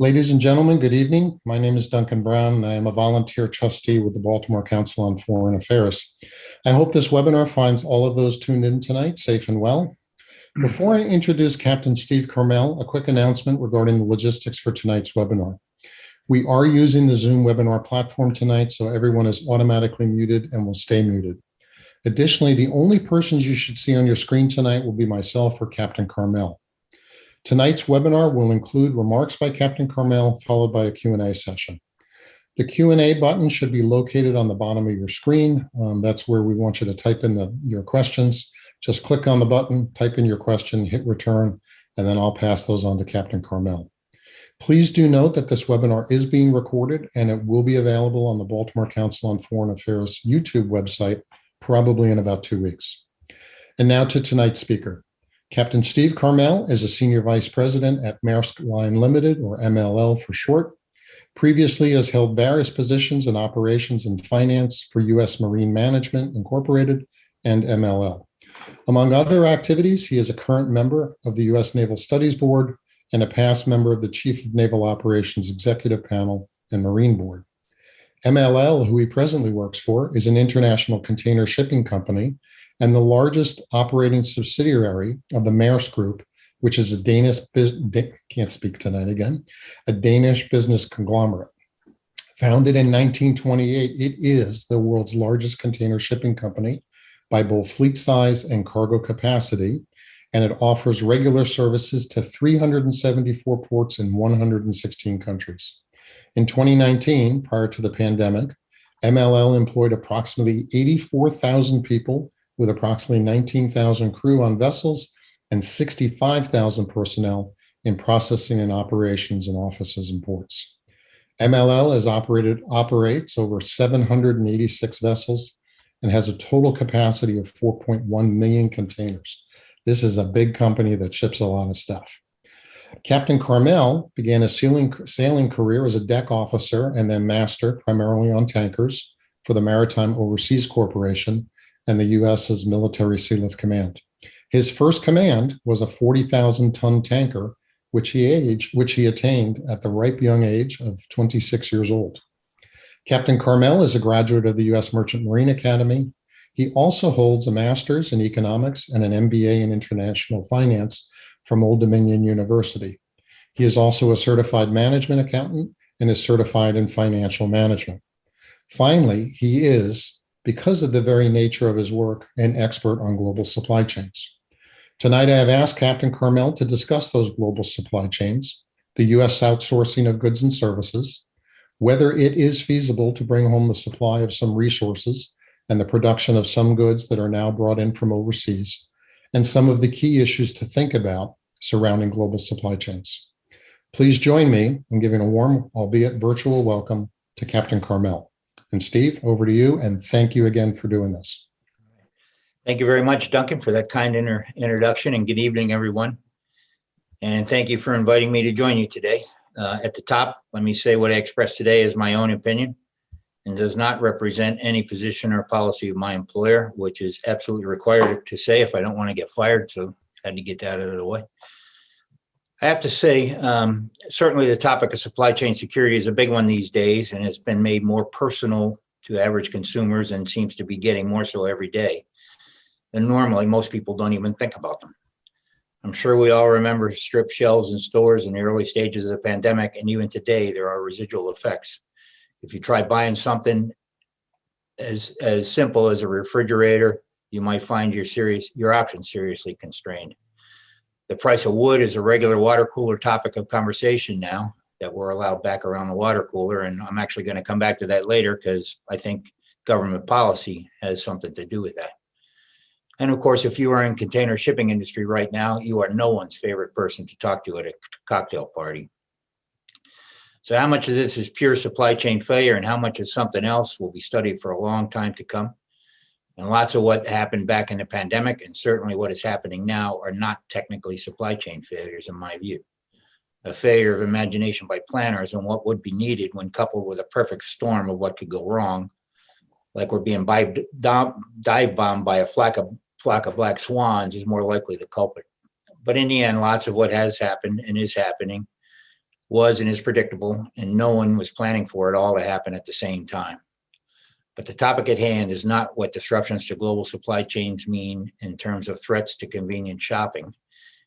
Ladies and gentlemen, good evening. My name is Duncan Brown, and I am a volunteer trustee with the Baltimore Council on Foreign Affairs. I hope this webinar finds all of those tuned in tonight safe and well. Before I introduce Captain Steve Carmel, a quick announcement regarding the logistics for tonight's webinar. We are using the Zoom webinar platform tonight, so everyone is automatically muted and will stay muted. Additionally, the only persons you should see on your screen tonight will be myself or Captain Carmel. Tonight's webinar will include remarks by Captain Carmel, followed by a Q&A session. The Q&A button should be located on the bottom of your screen. That's where we want you to type in your questions. Just click on the button, type in your question, hit return, and then I'll pass those on to Captain Carmel. Please do note that this webinar is being recorded and it will be available on the Baltimore Council on Foreign Affairs YouTube website, probably in about 2 weeks. And now to tonight's speaker. Captain Steve Carmel is a Senior Vice President at Maersk Line Limited, or MLL for short. Previously has held various positions in operations and finance for U.S. Marine Management Incorporated and MLL. Among other activities, he is a current member of the U.S. Naval Studies Board and a past member of the Chief of Naval Operations Executive Panel and Marine Board. MLL, who he presently works for, is an international container shipping company and the largest operating subsidiary of the Maersk Group, which is a Danish business conglomerate. Founded in 1928, it is the world's largest container shipping company by both fleet size and cargo capacity, and it offers regular services to 374 ports in 116 countries. In 2019, prior to the pandemic, MLL employed approximately 84,000 people with approximately 19,000 crew on vessels and 65,000 personnel in processing and operations in offices and ports. MLL operates over 786 vessels and has a total capacity of 4.1 million containers. This is a big company that ships a lot of stuff. Captain Carmel began a sailing career as a deck officer and then master, primarily on tankers, for the Maritime Overseas Corporation and the U.S.'s Military Sealift Command. His first command was a 40,000-ton tanker, which he attained at the ripe young age of 26 years old. Captain Carmel is a graduate of the U.S. Merchant Marine Academy. He also holds a master's in economics and an MBA in international finance from Old Dominion University. He is also a certified management accountant and is certified in financial management. Finally, he is, because of the very nature of his work, an expert on global supply chains. Tonight, I have asked Captain Carmel to discuss those global supply chains, the U.S. outsourcing of goods and services, whether it is feasible to bring home the supply of some resources and the production of some goods that are now brought in from overseas, and some of the key issues to think about surrounding global supply chains. Please join me in giving a warm, albeit virtual, welcome to Captain Carmel. And Steve, over to you, and thank you again for doing this. Thank you very much, Duncan, for that kind introduction, and good evening, everyone. And thank you for inviting me to join you today. At the top, let me say what I express today is my own opinion and does not represent any position or policy of my employer, which is absolutely required to say if I don't want to get fired, so I had to get that out of the way. I have to say, certainly the topic of supply chain security is a big one these days, and it's been made more personal to average consumers and seems to be getting more so every day. And normally, most people don't even think about them. I'm sure we all remember stripped shelves in stores in the early stages of the pandemic, and even today, there are residual effects. If you try buying something as simple as a refrigerator, you might find your options seriously constrained. The price of wood is a regular water cooler topic of conversation now that we're allowed back around the water cooler. And I'm actually going to come back to that later because I think government policy has something to do with that. And of course, if you are in container shipping industry right now, you are no one's favorite person to talk to at a cocktail party. So how much of this is pure supply chain failure and how much is something else will be studied for a long time to come. And lots of what happened back in the pandemic and certainly what is happening now are not technically supply chain failures in my view. A failure of imagination by planners on what would be needed when coupled with a perfect storm of what could go wrong, like we're being dive bombed by a flock of black swans is more likely the culprit. But in the end, lots of what has happened and is happening was and is predictable, and no one was planning for it all to happen at the same time. But the topic at hand is not what disruptions to global supply chains mean in terms of threats to convenient shopping.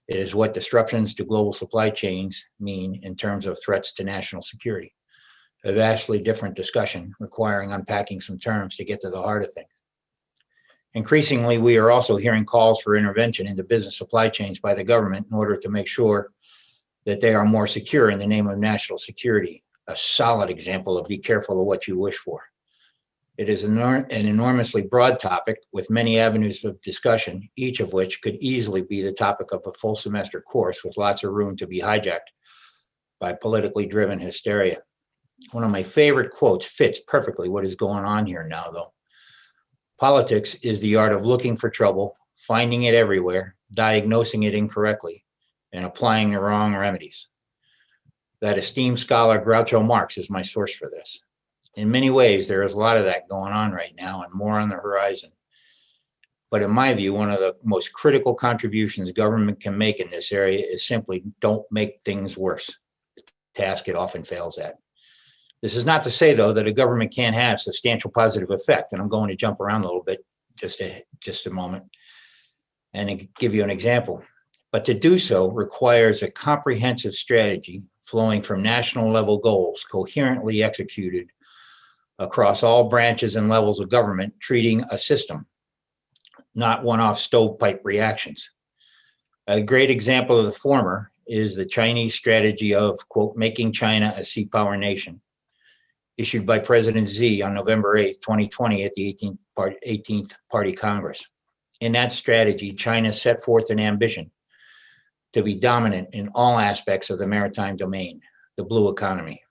It is what disruptions to global supply chains mean in terms of threats to national security. A vastly different discussion requiring unpacking some terms to get to the heart of things. Increasingly, we are also hearing calls for intervention into business supply chains by the government in order to make sure that they are more secure in the name of national security. A solid example of be careful of what you wish for. It is an enormously broad topic with many avenues of discussion, each of which could easily be the topic of a full semester course with lots of room to be hijacked by politically driven hysteria. One of my favorite quotes fits perfectly what is going on here now, though. Politics is the art of looking for trouble, finding it everywhere, diagnosing it incorrectly, and applying the wrong remedies. That esteemed scholar Groucho Marx is my source for this. In many ways, there is a lot of that going on right now and more on the horizon. But in my view, one of the most critical contributions government can make in this area is simply don't make things worse. The task it often fails at. This is not to say, though, that a government can't have substantial positive effect. And I'm going to jump around a little bit just a moment and give you an example. But to do so requires a comprehensive strategy flowing from national level goals coherently executed across all branches and levels of government, treating a system, not one-off stovepipe reactions. A great example of the former is the Chinese strategy of, quote, making China a sea power nation, issued by President Xi on November 8th, 2020 at the 18th Party Congress. In that strategy, China set forth an ambition to be dominant in all aspects of the maritime domain, the blue economy.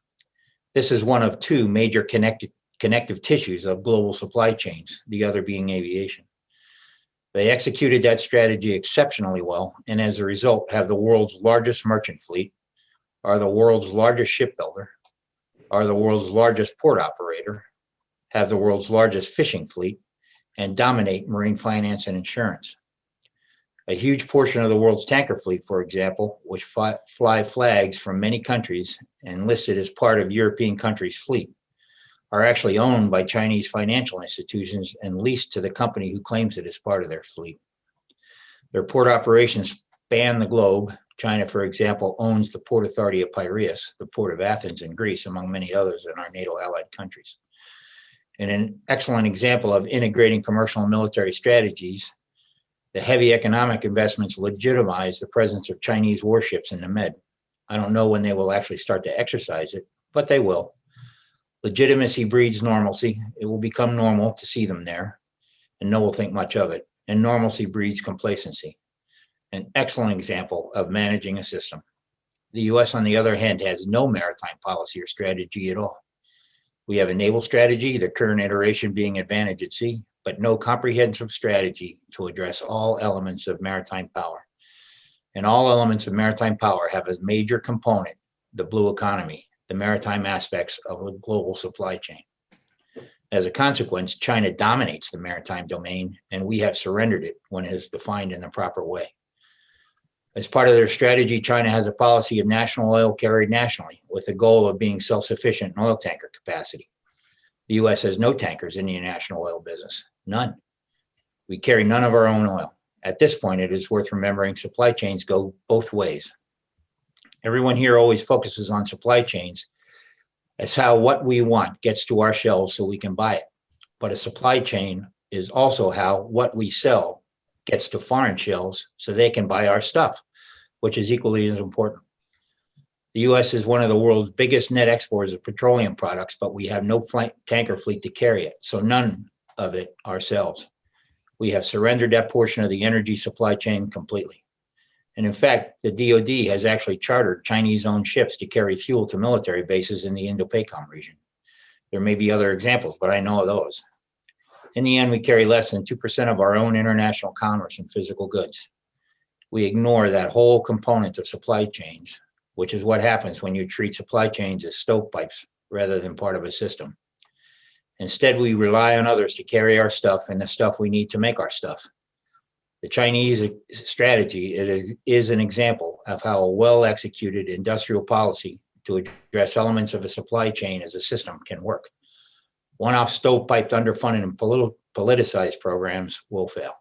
This is one of two major connective tissues of global supply chains, the other being aviation. They executed that strategy exceptionally well, and as a result have the world's largest merchant fleet, are the world's largest shipbuilder, are the world's largest port operator, have the world's largest fishing fleet, and dominate marine finance and insurance. A huge portion of the world's tanker fleet, for example, which fly flags from many countries and listed as part of European countries' fleet, are actually owned by Chinese financial institutions and leased to the company who claims it as part of their fleet. Their port operations span the globe. China, for example, owns the Port Authority of Piraeus, the Port of Athens in Greece, among many others in our NATO allied countries. In an excellent example of integrating commercial and military strategies, the heavy economic investments legitimize the presence of Chinese warships in the Med. I don't know when they will actually start to exercise it, but they will. Legitimacy breeds normalcy. It will become normal to see them there, and no one will think much of it. And normalcy breeds complacency. An excellent example of managing a system. The US, on the other hand, has no maritime policy or strategy at all. We have a naval strategy, the current iteration being advantage at sea, but no comprehensive strategy to address all elements of maritime power. And all elements of maritime power have a major component, the blue economy, the maritime aspects of a global supply chain. As a consequence, China dominates the maritime domain, and we have surrendered it when it is defined in the proper way. As part of their strategy, China has a policy of national oil carried nationally, with the goal of being self-sufficient in oil tanker capacity. The US has no tankers in the international oil business, none. We carry none of our own oil. At this point, it is worth remembering supply chains go both ways. Everyone here always focuses on supply chains as how what we want gets to our shelves so we can buy it. But a supply chain is also how what we sell gets to foreign shelves so they can buy our stuff, which is equally as important. The US is one of the world's biggest net exporters of petroleum products, but we have no tanker fleet to carry it, so none of it ourselves. We have surrendered that portion of the energy supply chain completely. And in fact, the DoD has actually chartered Chinese-owned ships to carry fuel to military bases in the Indo-PACOM region. There may be other examples, but I know of those. In the end, we carry less than 2% of our own international commerce in physical goods. We ignore that whole component of supply chains, which is what happens when you treat supply chains as stovepipes rather than part of a system. Instead, we rely on others to carry our stuff and the stuff we need to make our stuff. The Chinese strategy is an example of how a well-executed industrial policy to address elements of a supply chain as a system can work. One-off stovepiped, underfunded, and politicized programs will fail.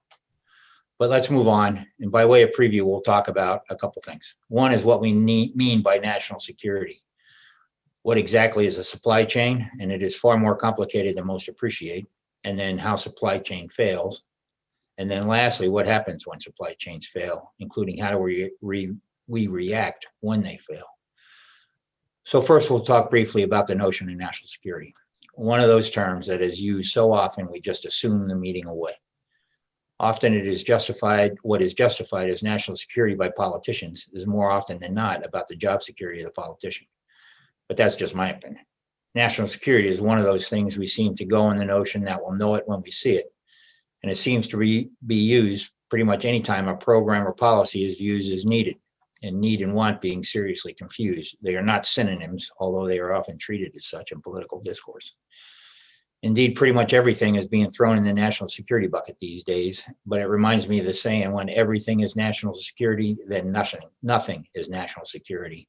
But let's move on. And by way of preview, we'll talk about a couple things. One is what we mean by national security. What exactly is a supply chain? And it is far more complicated than most appreciate. And then how supply chain fails. And then lastly, what happens when supply chains fail, including how do we react when they fail. So first, we'll talk briefly about the notion of national security. One of those terms that is used so often, we just assume the meaning away. Often it is justified, what is justified as national security by politicians is more often than not about the job security of the politician. But that's just my opinion. National security is one of those things we seem to go in the notion that we'll know it when we see it. And it seems to be used pretty much anytime a program or policy is used as needed, and need and want being seriously confused. They are not synonyms, although they are often treated as such in political discourse. Indeed, pretty much everything is being thrown in the national security bucket these days, but it reminds me of the saying, when everything is national security, then nothing is national security.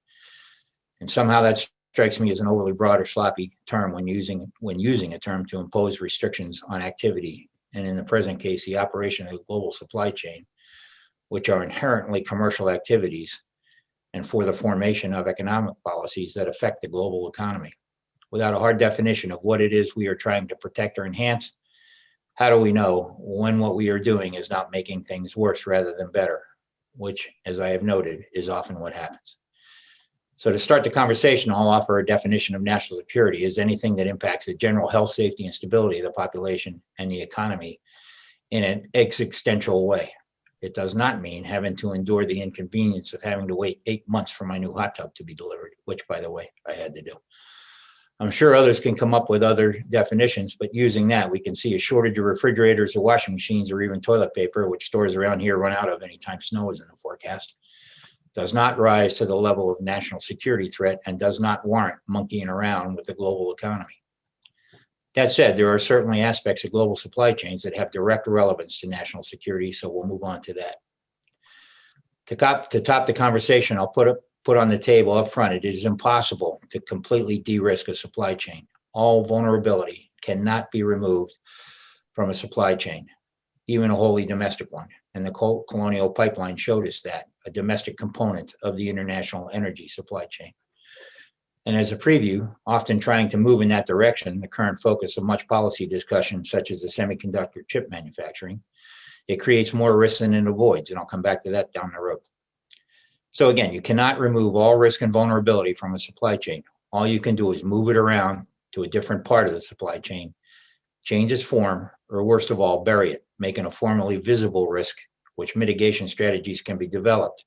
And somehow that strikes me as an overly broad or sloppy term when using a term to impose restrictions on activity, and in the present case, the operation of the global supply chain, which are inherently commercial activities, and for the formation of economic policies that affect the global economy. Without a hard definition of what it is we are trying to protect or enhance, how do we know when what we are doing is not making things worse rather than better, which, as I have noted, is often what happens. So to start the conversation, I'll offer a definition of national security as anything that impacts the general health, safety, and stability of the population and the economy in an existential way. It does not mean having to endure the inconvenience of having to wait 8 months for my new hot tub to be delivered, which, by the way, I had to do. I'm sure others can come up with other definitions, but using that, we can see a shortage of refrigerators or washing machines or even toilet paper, which stores around here run out of anytime snow is in the forecast, does not rise to the level of national security threat and does not warrant monkeying around with the global economy. That said, there are certainly aspects of global supply chains that have direct relevance to national security, so we'll move on to that. To top the conversation, I'll put on the table up front, it is impossible to completely de-risk a supply chain. All vulnerability cannot be removed from a supply chain, even a wholly domestic one. And the Colonial Pipeline showed us that, a domestic component of the international energy supply chain. And as a preview, often trying to move in that direction, the current focus of much policy discussion, such as the semiconductor chip manufacturing, it creates more risk than it avoids, and I'll come back to that down the road. So again, you cannot remove all risk and vulnerability from a supply chain. All you can do is move it around to a different part of the supply chain, change its form, or worst of all, bury it, making a formally visible risk, which mitigation strategies can be developed,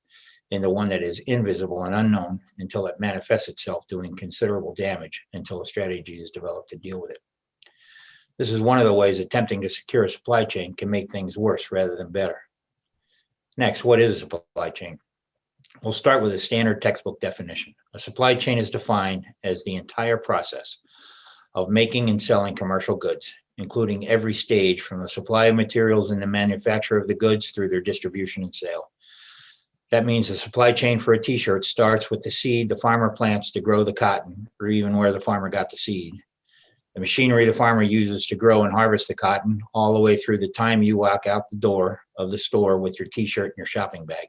into one that is invisible and unknown until it manifests itself doing considerable damage until a strategy is developed to deal with it. This is one of the ways attempting to secure a supply chain can make things worse rather than better. Next, what is a supply chain? We'll start with a standard textbook definition. A supply chain is defined as the entire process of making and selling commercial goods, including every stage from the supply of materials and the manufacture of the goods through their distribution and sale. That means the supply chain for a t-shirt starts with the seed the farmer plants to grow the cotton, or even where the farmer got the seed, the machinery the farmer uses to grow and harvest the cotton, all the way through the time you walk out the door of the store with your t-shirt and your shopping bag.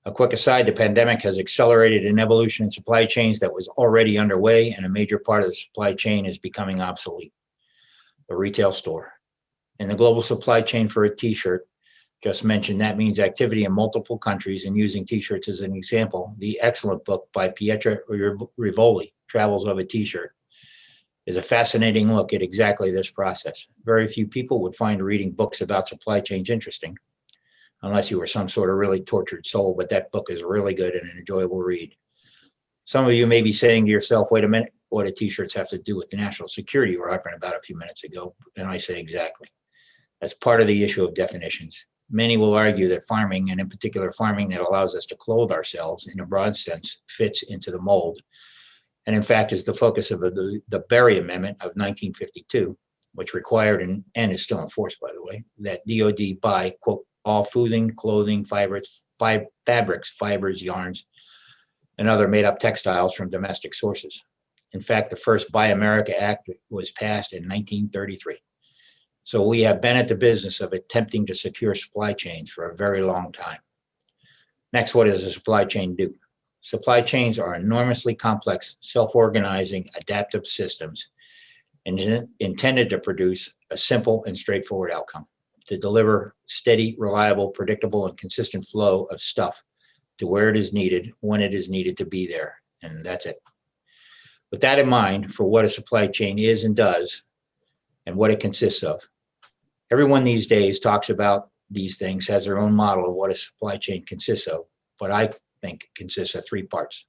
A quick aside, the pandemic has accelerated an evolution in supply chains that was already underway, and a major part of the supply chain is becoming obsolete: the retail store. In the global supply chain for a t-shirt, just mentioned, that means activity in multiple countries, and using t-shirts as an example, the excellent book by Pietro Rivoli, Travels of a T-shirt, is a fascinating look at exactly this process. Very few people would find reading books about supply chains interesting, unless you were some sort of really tortured soul, but that book is really good and an enjoyable read. Some of you may be saying to yourself, wait a minute, what do t-shirts have to do with the national security you were arguing about a few minutes ago? And I say exactly. That's part of the issue of definitions. Many will argue that farming, and in particular farming that allows us to clothe ourselves in a broad sense, fits into the mold, and in fact is the focus of the Berry Amendment of 1952, which required, and is still enforced by the way, that DOD buy, quote, all clothing, fabrics, fibers, yarns, and other made-up textiles from domestic sources. In fact, the first Buy America Act was passed in 1933. So we have been at the business of attempting to secure supply chains for a very long time. Next, what does a supply chain do? Supply chains are enormously complex, self-organizing, adaptive systems intended to produce a simple and straightforward outcome, to deliver steady, reliable, predictable, and consistent flow of stuff to where it is needed, when it is needed to be there, and that's it. With that in mind, for what a supply chain is and does, and what it consists of, everyone these days talks about these things, has their own model of what a supply chain consists of, but I think it consists of three parts.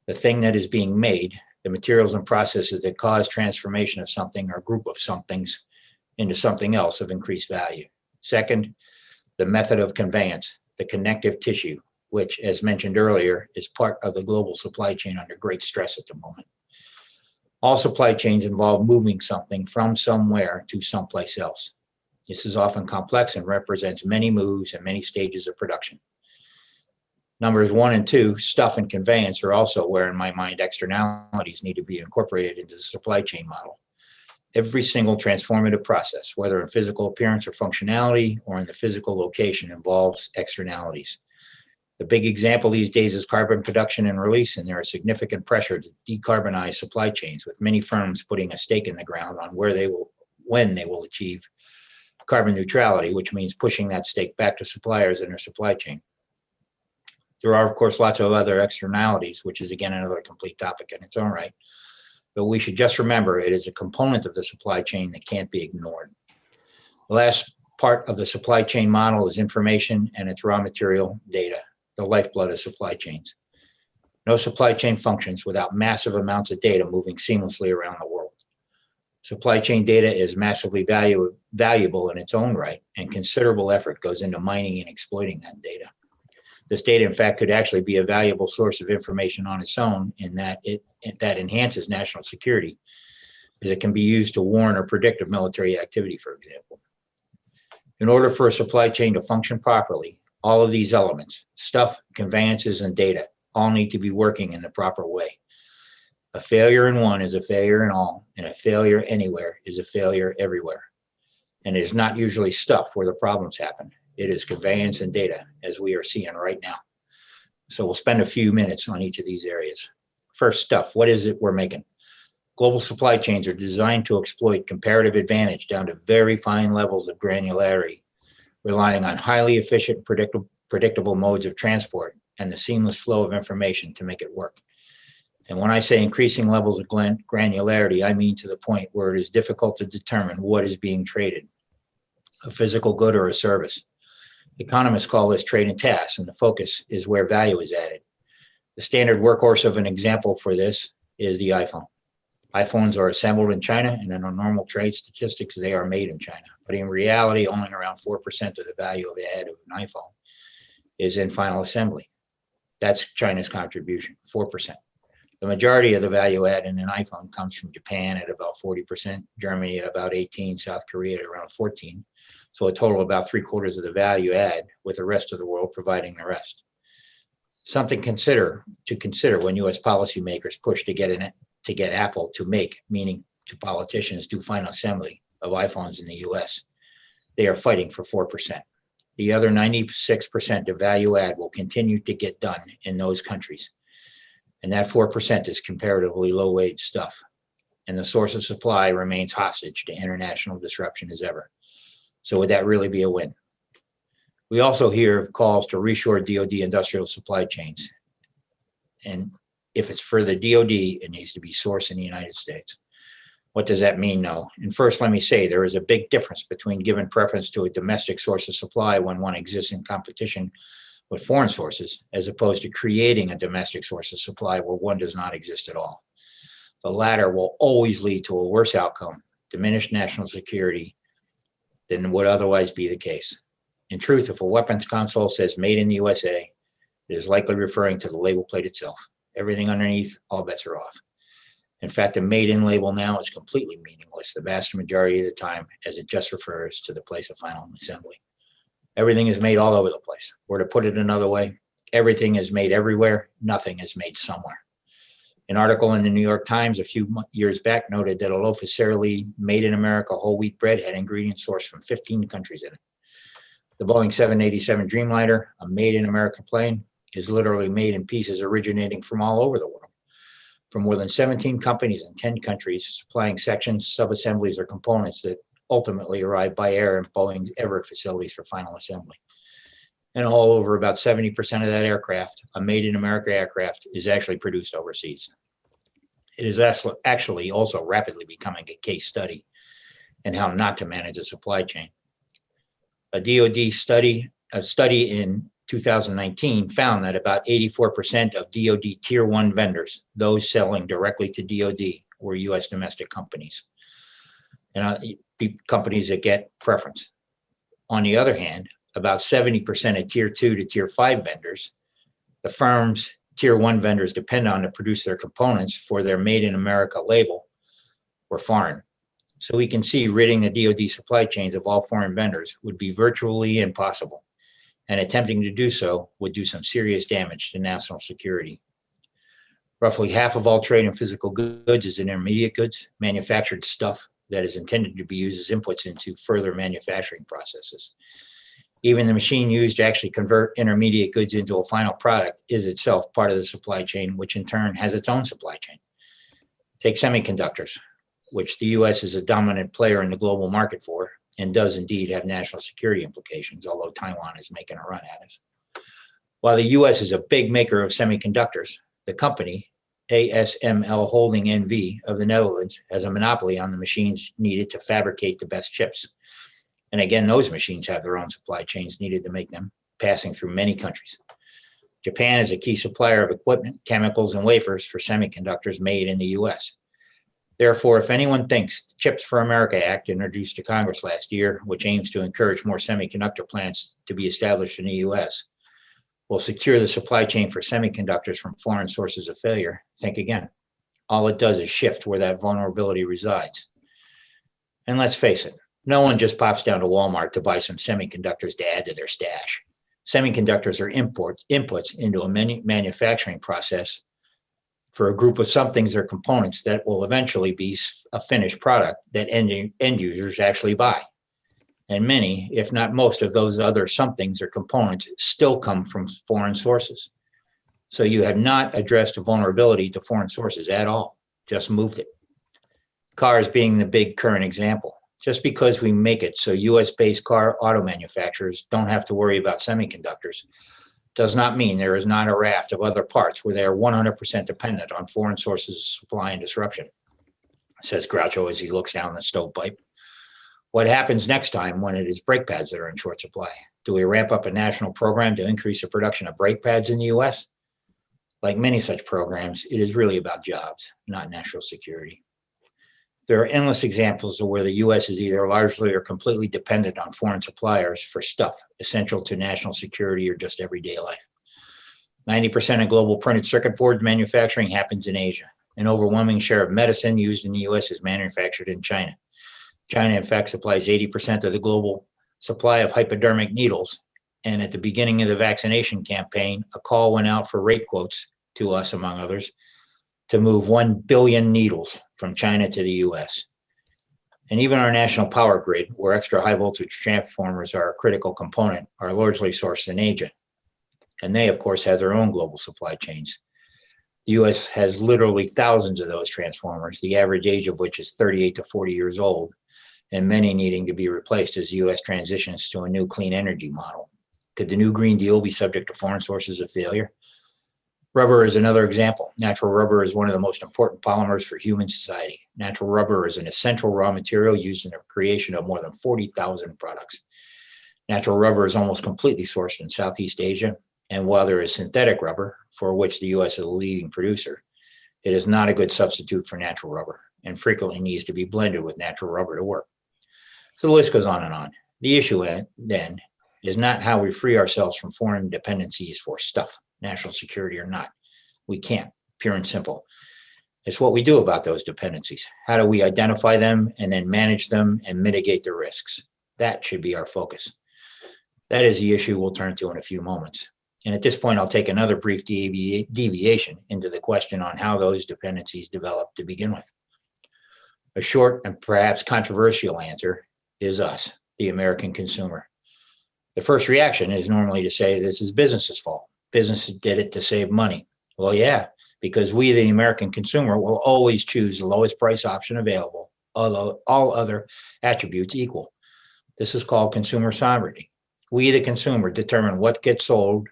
The thing that is being made, the materials and processes that cause transformation of something or group of somethings into something else of increased value. Second, the method of conveyance, the connective tissue, which, as mentioned earlier, is part of the global supply chain under great stress at the moment. All supply chains involve moving something from somewhere to someplace else. This is often complex and represents many moves and many stages of production. Numbers 1 and 2, stuff and conveyance, are also where, in my mind, externalities need to be incorporated into the supply chain model. Every single transformative process, whether in physical appearance or functionality or in the physical location, involves externalities. The big example these days is carbon production and release, and there is significant pressure to decarbonize supply chains, with many firms putting a stake in the ground on when they will achieve carbon neutrality, which means pushing that stake back to suppliers in their supply chain. There are, of course, lots of other externalities, which is, again, another complete topic in its own right. But we should just remember it is a component of the supply chain that can't be ignored. The last part of the supply chain model is information and its raw material data, the lifeblood of supply chains. No supply chain functions without massive amounts of data moving seamlessly around the world. Supply chain data is massively valuable in its own right, and considerable effort goes into mining and exploiting that data. This data, in fact, could actually be a valuable source of information on its own, in that that enhances national security, as it can be used to warn or predict of military activity, for example. In order for a supply chain to function properly, all of these elements, stuff, conveyances, and data, all need to be working in the proper way. A failure in one is a failure in all, and a failure anywhere is a failure everywhere. And it is not usually stuff where the problems happen. It is conveyance and data, as we are seeing right now. So we'll spend a few minutes on each of these areas. First, stuff. What is it we're making? Global supply chains are designed to exploit comparative advantage down to very fine levels of granularity, relying on highly efficient, predictable modes of transport and the seamless flow of information to make it work. And when I say increasing levels of granularity, I mean to the point where it is difficult to determine what is being traded, a physical good or a service. Economists call this trade and tasks, and the focus is where value is added. The standard workhorse of an example for this is the iPhone. iPhones are assembled in China, and in our normal trade statistics, they are made in China. But in reality, only around 4% of the value of add of an iPhone is in final assembly. That's China's contribution, 4%. The majority of the value add in an iPhone comes from Japan at about 40%, Germany at about 18%, South Korea at around 14%. So a total of about 3/4 of the value add, with the rest of the world providing the rest. Something to consider when U.S. policymakers push to get Apple to make, meaning to politicians, do final assembly of iPhones in the U.S. They are fighting for 4%. The other 96% of value add will continue to get done in those countries. And that 4% is comparatively low-wage stuff. And the source of supply remains hostage to international disruption as ever. So would that really be a win? We also hear of calls to reshore DoD industrial supply chains. And if it's for the DoD, it needs to be sourced in the United States. What does that mean, though? And first, let me say there is a big difference between giving preference to a domestic source of supply when one exists in competition with foreign sources, as opposed to creating a domestic source of supply where one does not exist at all. The latter will always lead to a worse outcome, diminished national security, than would otherwise be the case. In truth, if a weapons console says made in the USA, it is likely referring to the label plate itself. Everything underneath, all bets are off. In fact, the made in label now is completely meaningless the vast majority of the time, as it just refers to the place of final assembly. Everything is made all over the place. Or to put it another way, Everything is made everywhere. Nothing is made somewhere. An article in the New York Times a few years back noted that a loaf of Sara Lee made in America whole wheat bread had ingredients sourced from 15 countries in it. The Boeing 787 Dreamliner, a made in America plane, is literally made in pieces originating from all over the world, from more than 17 companies in 10 countries, supplying sections, sub-assemblies, or components that ultimately arrive by air in Boeing's Everett facilities for final assembly. And all over, about 70% of that aircraft, a made in America aircraft, is actually produced overseas. It is actually also rapidly becoming a case study in how not to manage a supply chain. A study in 2019 found that about 84% of DoD Tier 1 vendors, those selling directly to DoD, were U.S. domestic companies, and companies that get preference. On the other hand, about 70% of Tier 2 to Tier 5 vendors, the firms Tier 1 vendors depend on to produce their components for their Made in America label, were foreign. So we can see ridding the DoD supply chains of all foreign vendors would be virtually impossible, and attempting to do so would do some serious damage to national security. Roughly half of all trade in physical goods is intermediate goods, manufactured stuff that is intended to be used as inputs into further manufacturing processes. Even the machine used to actually convert intermediate goods into a final product is itself part of the supply chain, which in turn has its own supply chain. Take semiconductors, which the U.S. is a dominant player in the global market for, and does indeed have national security implications, although Taiwan is making a run at us. While the U.S. is a big maker of semiconductors, the company, ASML Holding NV of the Netherlands, has a monopoly on the machines needed to fabricate the best chips. And again, those machines have their own supply chains needed to make them, passing through many countries. Japan is a key supplier of equipment, chemicals, and wafers for semiconductors made in the U.S. Therefore, if anyone thinks the Chips for America Act, introduced to Congress last year, which aims to encourage more semiconductor plants to be established in the U.S., will secure the supply chain for semiconductors from foreign sources of failure, think again. All it does is shift where that vulnerability resides. And let's face it, no one just pops down to Walmart to buy some semiconductors to add to their stash. Semiconductors are inputs into a manufacturing process for a group of somethings or components that will eventually be a finished product that end users actually buy. And many, if not most, of those other somethings or components still come from foreign sources. So you have not addressed a vulnerability to foreign sources at all, just moved it. Cars being the big current example. Just because we make it so US-based car auto manufacturers don't have to worry about semiconductors does not mean there is not a raft of other parts where they are 100% dependent on foreign sources of supply and disruption, says Groucho as he looks down the stovepipe. What happens next time when it is brake pads that are in short supply? Do we ramp up a national program to increase the production of brake pads in the US? Like many such programs, it is really about jobs, not national security. There are endless examples of where the US is either largely or completely dependent on foreign suppliers for stuff essential to national security or just everyday life. 90% of global printed circuit board manufacturing happens in Asia. An overwhelming share of medicine used in the US is manufactured in China. China, in fact, supplies 80% of the global supply of hypodermic needles. And at the beginning of the vaccination campaign, a call went out for rate quotes to us, among others, to move 1 billion needles from China to the US. And even our national power grid, where extra high voltage transformers are a critical component, are largely sourced in Asia. And they, of course, have their own global supply chains. The US has literally thousands of those transformers, the average age of which is 38 to 40 years old, and many needing to be replaced as the US transitions to a new clean energy model. Could the new Green Deal be subject to foreign sources of failure? Rubber is another example. Natural rubber is one of the most important polymers for human society. Natural rubber is an essential raw material used in the creation of more than 40,000 products. Natural rubber is almost completely sourced in Southeast Asia, and while there is synthetic rubber, for which the US is a leading producer, it is not a good substitute for natural rubber and frequently needs to be blended with natural rubber to work. So the list goes on and on. The issue then is not how we free ourselves from foreign dependencies for stuff, national security or not. We can't, pure and simple. It's what we do about those dependencies. How do we identify them and then manage them and mitigate the risks? That should be our focus. That is the issue we'll turn to in a few moments. And at this point, I'll take another brief deviation into the question on how those dependencies developed to begin with. A short and perhaps controversial answer is us, the American consumer. The first reaction is normally to say this is business's fault. Business did it to save money. Well, yeah, because we, the American consumer, will always choose the lowest price option available, although all other attributes equal. This is called consumer sovereignty. We, the consumer, determine what gets sold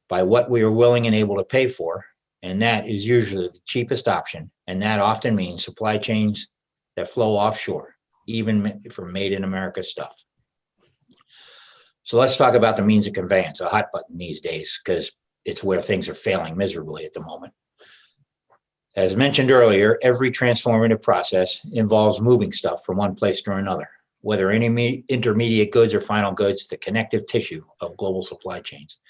by what we are willing and able to pay for, and that is usually the cheapest option, and that often means supply chains that flow offshore, even for made in America stuff. So let's talk about the means of conveyance, a hot button these days, because it's where things are failing miserably at the moment. As mentioned earlier, every transformative process involves moving stuff from one place to another, whether any intermediate goods or final goods, the connective tissue of global supply chains.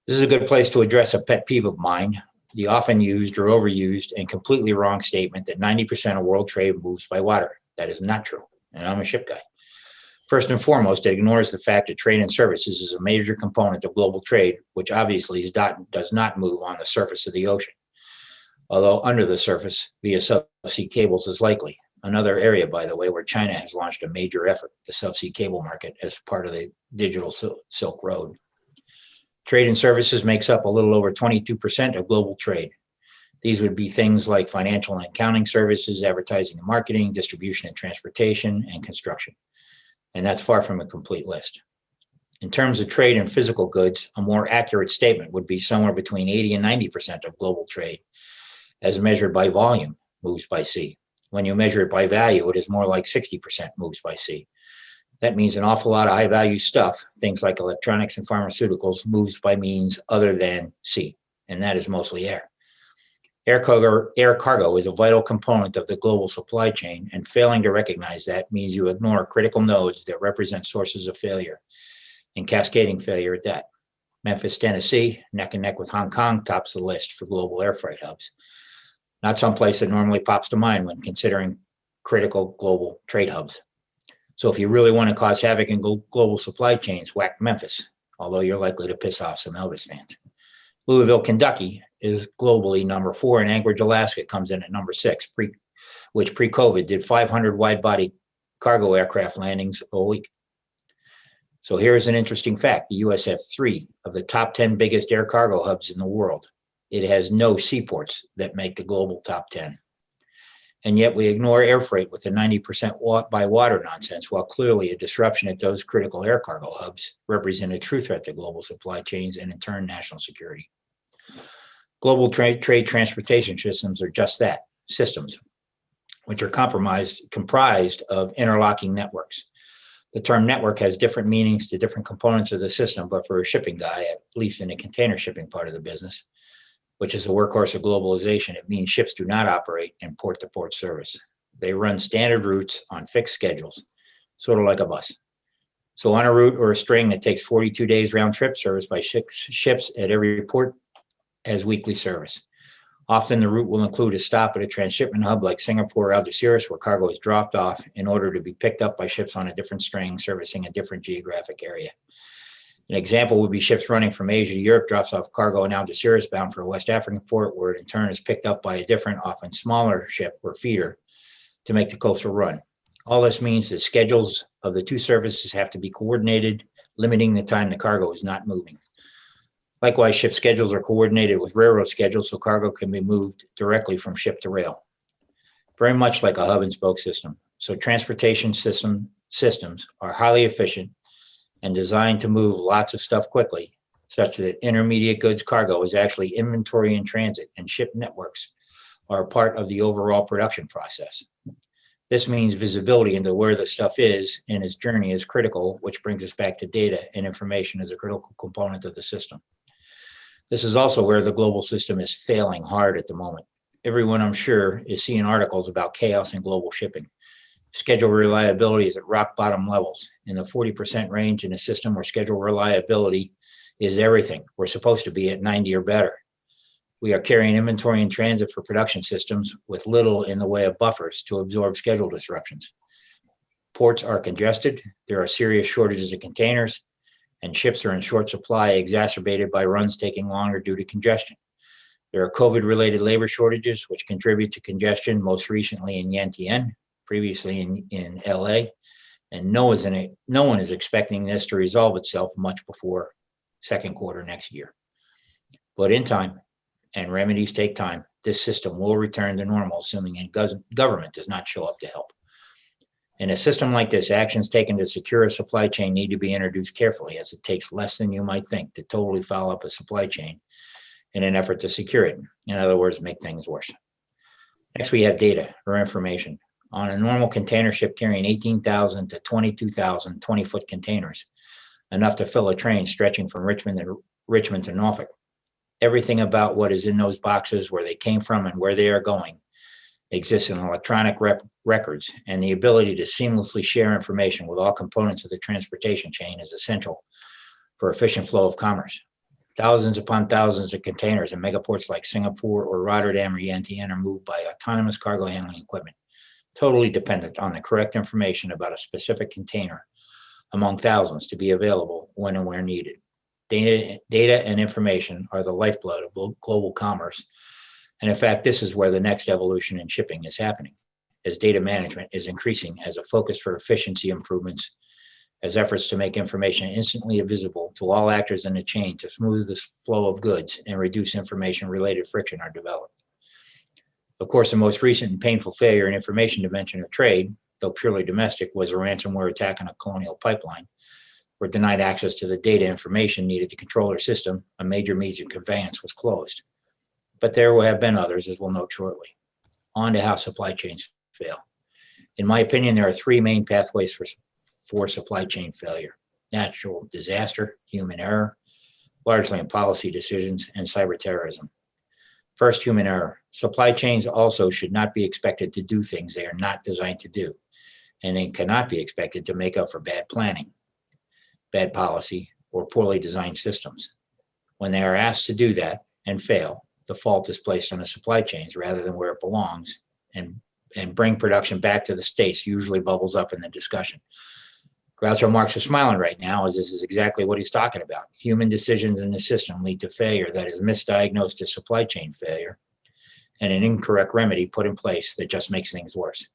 This is a good place to address a pet peeve of mine, the often used or overused and completely wrong statement that 90% of world trade moves by water. That is not true, and I'm a ship guy. First and foremost, it ignores the fact that trade and services is a major component of global trade, which obviously does not move on the surface of the ocean, although under the surface via subsea cables is likely. Another area, by the way, where China has launched a major effort, the subsea cable market, as part of the digital Silk Road. Trade and services makes up a little over 22% of global trade. These would be things like financial and accounting services, advertising and marketing, distribution and transportation, and construction. And that's far from a complete list. In terms of trade and physical goods, a more accurate statement would be somewhere between 80 and 90% of global trade, as measured by volume, moves by sea. When you measure it by value, it is more like 60% moves by sea. That means an awful lot of high value stuff, things like electronics and pharmaceuticals, moves by means other than sea, and that is mostly air. Air cargo is a vital component of the global supply chain, and failing to recognize that means you ignore critical nodes that represent sources of failure, and cascading failure at that. Memphis, Tennessee, neck and neck with Hong Kong, tops the list for global air freight hubs. Not someplace that normally pops to mind when considering critical global trade hubs. So if you really want to cause havoc in global supply chains, whack Memphis, although you're likely to piss off some Elvis fans. Louisville, Kentucky is globally number 4, and Anchorage, Alaska comes in at number 6, which pre-COVID did 500 wide-body cargo aircraft landings a week. So here's an interesting fact. The US has 3 of the top 10 biggest air cargo hubs in the world. It has no seaports that make the global top 10. And yet we ignore air freight with the 90% by water nonsense, while clearly a disruption at those critical air cargo hubs represent a true threat to global supply chains and in turn national security. Global trade transportation systems are just that, systems, which are comprised of interlocking networks. The term network has different meanings to different components of the system, but for a shipping guy, at least in the container shipping part of the business, which is the workhorse of globalization, it means ships do not operate in port-to-port service. They run standard routes on fixed schedules, sort of like a bus. So on a route or a string that takes 42 days round trip service by ships at every port as weekly service. Often the route will include a stop at a transshipment hub like Singapore or Algeciras, where cargo is dropped off in order to be picked up by ships on a different string servicing a different geographic area. An example would be ships running from Asia to Europe drops off cargo in Algeciras bound for a West African port, where it in turn is picked up by a different, often smaller ship or feeder to make the coastal run. All this means that schedules of the two services have to be coordinated, limiting the time the cargo is not moving. Likewise, ship schedules are coordinated with railroad schedules so cargo can be moved directly from ship to rail. Very much like a hub and spoke system. So transportation systems are highly efficient and designed to move lots of stuff quickly, such that intermediate goods cargo is actually inventory in transit, and ship networks are a part of the overall production process. This means visibility into where the stuff is and its journey is critical, which brings us back to data and information as a critical component of the system. This is also where the global system is failing hard at the moment. Everyone, I'm sure, is seeing articles about chaos in global shipping. Schedule reliability is at rock bottom levels, in the 40% range in a system where schedule reliability is everything. We're supposed to be at 90 or better. We are carrying inventory in transit for production systems with little in the way of buffers to absorb schedule disruptions. Ports are congested. There are serious shortages of containers, and ships are in short supply, exacerbated by runs taking longer due to congestion. There are COVID-related labor shortages, which contribute to congestion, most recently in Yantian, previously in LA, and no one is expecting this to resolve itself much before second quarter next year. But in time, and remedies take time, this system will return to normal, assuming government does not show up to help. In a system like this, actions taken to secure a supply chain need to be introduced carefully, as it takes less than you might think to totally foul up a supply chain in an effort to secure it. In other words, make things worse. Next, we have data or information. On a normal container ship carrying 18,000 to 22,000 20-foot containers, enough to fill a train stretching from Richmond to Norfolk. Everything about what is in those boxes, where they came from and where they are going, exists in electronic records, and the ability to seamlessly share information with all components of the transportation chain is essential for efficient flow of commerce. Thousands upon thousands of containers in megaports like Singapore or Rotterdam or Yantian are moved by autonomous cargo handling equipment, totally dependent on the correct information about a specific container among thousands to be available when and where needed. Data and information are the lifeblood of global commerce. And in fact, this is where the next evolution in shipping is happening, as data management is increasing as a focus for efficiency improvements, as efforts to make information instantly visible to all actors in the chain to smooth the flow of goods and reduce information-related friction are developed. Of course, the most recent and painful failure in information dimension of trade, though purely domestic, was a ransomware attack on a Colonial Pipeline, where denied access to the data information needed to control their system. A major means of conveyance was closed. But there will have been others, as we'll note shortly. On to how supply chains fail. In my opinion, there are three main pathways for supply chain failure: natural disaster, human error, largely in policy decisions, and cyber terrorism. First, human error. Supply chains also should not be expected to do things they are not designed to do, and they cannot be expected to make up for bad planning, bad policy, or poorly designed systems. When they are asked to do that and fail, the fault is placed on the supply chains rather than where it belongs, and bring production back to the States usually bubbles up in the discussion. Groucho Marx is smiling right now, as this is exactly what he's talking about. Human decisions in the system lead to failure that is misdiagnosed as supply chain failure, and an incorrect remedy put in place that just makes things worse.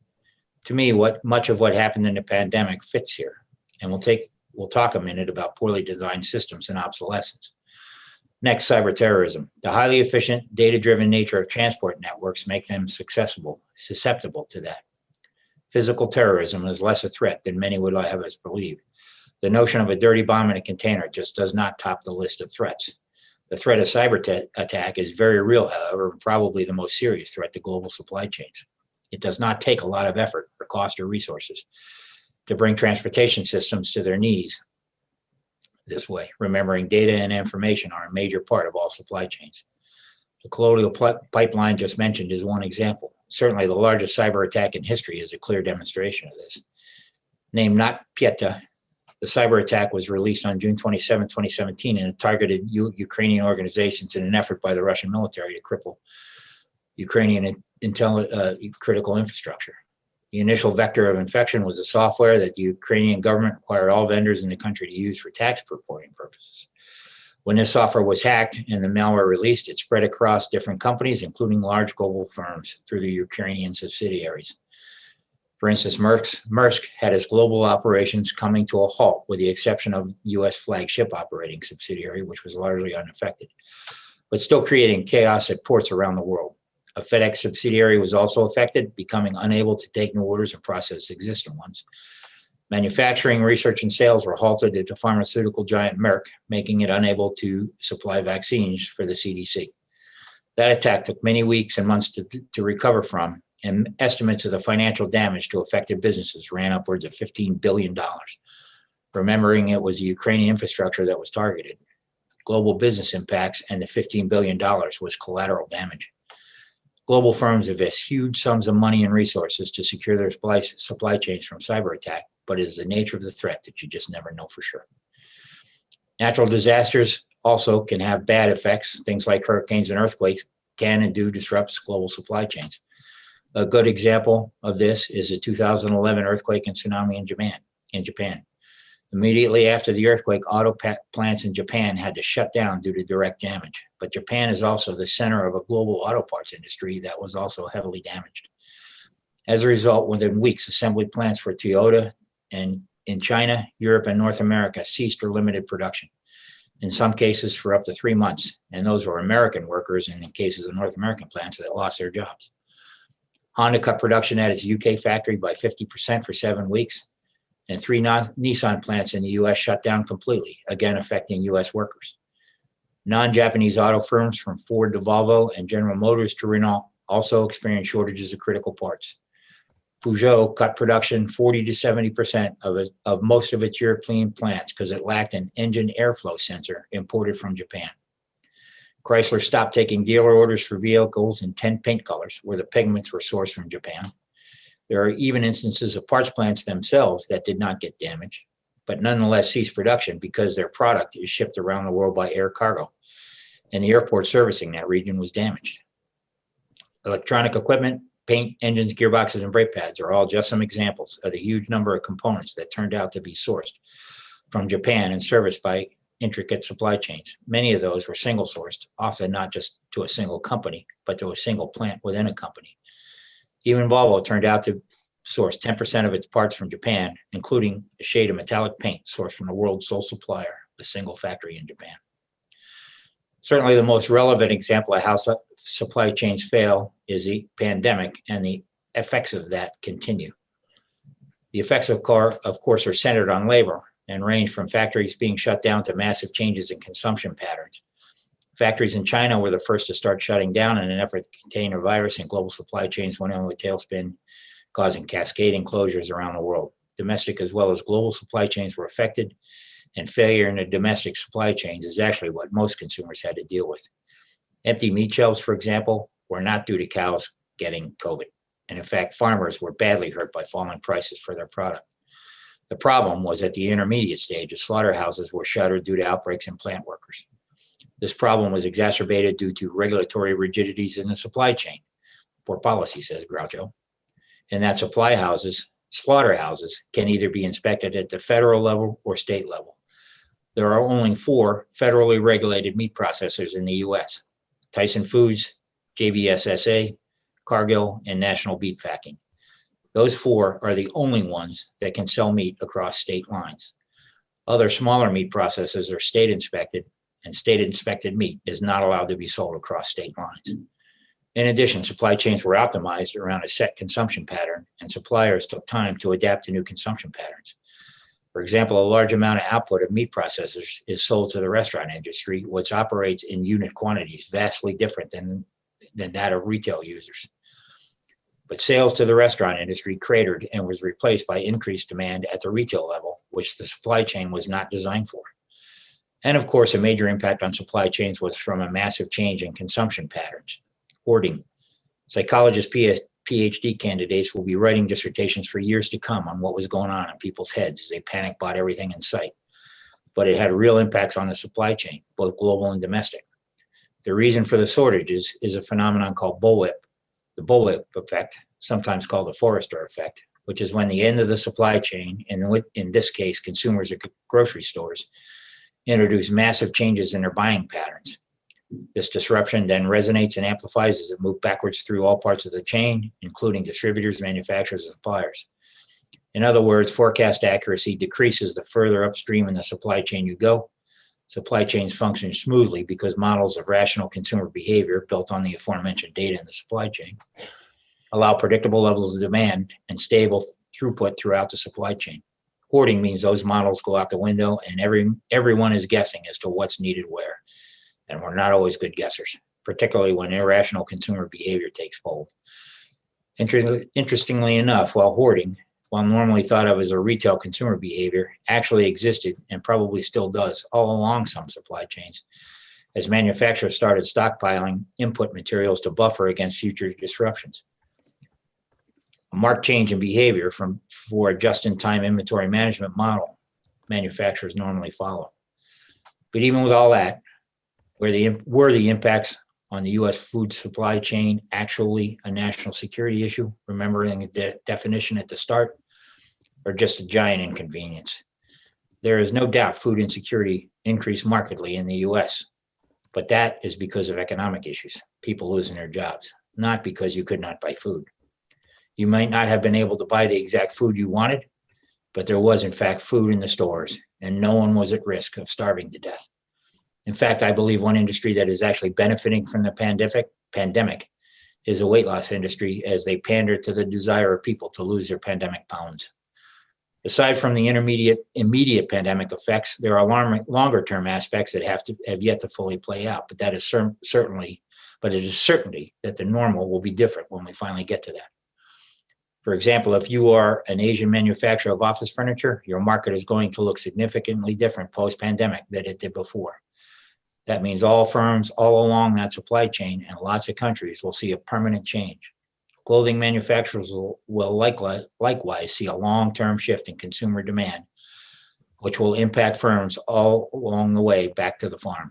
To me, much of what happened in the pandemic fits here, and we'll talk a minute about poorly designed systems and obsolescence. Next, cyber terrorism. The highly efficient, data-driven nature of transport networks make them susceptible to that. Physical terrorism is less a threat than many would have us believe. The notion of a dirty bomb in a container just does not top the list of threats. The threat of cyber attack is very real, however, and probably the most serious threat to global supply chains. It does not take a lot of effort or cost or resources to bring transportation systems to their knees this way. Remembering data and information are a major part of all supply chains. The Colonial Pipeline just mentioned is one example. Certainly the largest cyber attack in history is a clear demonstration of this. Named Not Pieta, the cyber attack was released on June 27, 2017, and it targeted Ukrainian organizations in an effort by the Russian military to cripple Ukrainian critical infrastructure. The initial vector of infection was a software that the Ukrainian government required all vendors in the country to use for tax reporting purposes. When this software was hacked and the malware released, it spread across different companies, including large global firms, through the Ukrainian subsidiaries. For instance, Maersk had its global operations coming to a halt, with the exception of U.S. flagship operating subsidiary, which was largely unaffected, but still creating chaos at ports around the world. A FedEx subsidiary was also affected, becoming unable to take new orders and process existing ones. Manufacturing, research, and sales were halted at the pharmaceutical giant Merck, making it unable to supply vaccines for the CDC. That attack took many weeks and months to recover from, and estimates of the financial damage to affected businesses ran upwards of $15 billion. Remembering it was the Ukrainian infrastructure that was targeted. Global business impacts and the $15 billion was collateral damage. Global firms invest huge sums of money and resources to secure their supply chains from cyber attack, but it is the nature of the threat that you just never know for sure. Natural disasters also can have bad effects. Things like hurricanes and earthquakes can and do disrupt global supply chains. A good example of this is the 2011 earthquake and tsunami in Japan. Immediately after the earthquake, auto plants in Japan had to shut down due to direct damage. But Japan is also the center of a global auto parts industry that was also heavily damaged. As a result, within weeks, assembly plants for Toyota and in China, Europe, and North America ceased or limited production, in some cases for up to 3 months. And those were American workers, and in cases of North American plants that lost their jobs. Honda cut production at its UK factory by 50% for 7 weeks, and 3 Nissan plants in the US shut down completely, again affecting US workers. Non-Japanese auto firms from Ford to Volvo and General Motors to Renault also experienced shortages of critical parts. Peugeot cut production 40 to 70% of most of its European plants because it lacked an engine airflow sensor imported from Japan. Chrysler stopped taking dealer orders for vehicles in 10 paint colors where the pigments were sourced from Japan. There are even instances of parts plants themselves that did not get damaged, but nonetheless ceased production because their product is shipped around the world by air cargo, and the airport servicing that region was damaged. Electronic equipment, paint, engines, gearboxes, and brake pads are all just some examples of the huge number of components that turned out to be sourced from Japan and serviced by intricate supply chains. Many of those were single sourced, often not just to a single company, but to a single plant within a company. Even Volvo turned out to source 10% of its parts from Japan, including a shade of metallic paint sourced from the world's sole supplier, a single factory in Japan. Certainly the most relevant example of how supply chains fail is the pandemic, and the effects of that continue. The effects, of course, are centered on labor and range from factories being shut down to massive changes in consumption patterns. Factories in China were the first to start shutting down in an effort to contain a virus, and global supply chains went into a tailspin, causing cascading closures around the world. Domestic as well as global supply chains were affected, and failure in the domestic supply chains is actually what most consumers had to deal with. Empty meat shelves, for example, were not due to cows getting COVID. And in fact, farmers were badly hurt by falling prices for their product. The problem was at the intermediate stage, as slaughterhouses were shuttered due to outbreaks in plant workers. This problem was exacerbated due to regulatory rigidities in the supply chain. Poor policy, says Groucho. And that slaughterhouses can either be inspected at the federal level or state level. There are only 4 federally regulated meat processors in the US: Tyson Foods, JBSSA, Cargill, and National Beef Packing. Those 4 are the only ones that can sell meat across state lines. Other smaller meat processors are state inspected, and state inspected meat is not allowed to be sold across state lines. In addition, supply chains were optimized around a set consumption pattern, and suppliers took time to adapt to new consumption patterns. For example, a large amount of output of meat processors is sold to the restaurant industry, which operates in unit quantities vastly different than that of retail users. But sales to the restaurant industry cratered and was replaced by increased demand at the retail level, which the supply chain was not designed for. And of course, a major impact on supply chains was from a massive change in consumption patterns. Hoarding. Psychologists, PhD candidates will be writing dissertations for years to come on what was going on in people's heads as they panic bought everything in sight. But it had real impacts on the supply chain, both global and domestic. The reason for the shortages is a phenomenon called bullwhip. The bullwhip effect, sometimes called the Forrester effect, which is when the end of the supply chain, and in this case, consumers at grocery stores, introduce massive changes in their buying patterns. This disruption then resonates and amplifies as it moves backwards through all parts of the chain, including distributors, manufacturers, and suppliers. In other words, forecast accuracy decreases the further upstream in the supply chain you go. Supply chains function smoothly because models of rational consumer behavior built on the aforementioned data in the supply chain allow predictable levels of demand and stable throughput throughout the supply chain. Hoarding means those models go out the window and everyone is guessing as to what's needed where. And we're not always good guessers, particularly when irrational consumer behavior takes hold. Interestingly enough, hoarding, while normally thought of as a retail consumer behavior, actually existed and probably still does all along some supply chains, as manufacturers started stockpiling input materials to buffer against future disruptions. A marked change in behavior for a just-in-time inventory management model manufacturers normally follow. But even with all that, were the impacts on the U.S. food supply chain actually a national security issue, remembering the definition at the start, or just a giant inconvenience? There is no doubt food insecurity increased markedly in the US, but that is because of economic issues, people losing their jobs, not because you could not buy food. You might not have been able to buy the exact food you wanted, but there was in fact food in the stores and no one was at risk of starving to death. In fact, I believe one industry that is actually benefiting from the pandemic is the weight loss industry, as they pander to the desire of people to lose their pandemic pounds. Aside from the immediate pandemic effects, there are longer term aspects that have yet to fully play out, but that is certainty that the normal will be different when we finally get to that. For example, if you are an Asian manufacturer of office furniture, your market is going to look significantly different post-pandemic than it did before. That means all firms all along that supply chain and lots of countries will see a permanent change. Clothing manufacturers will likewise see a long-term shift in consumer demand, which will impact firms all along the way back to the farm.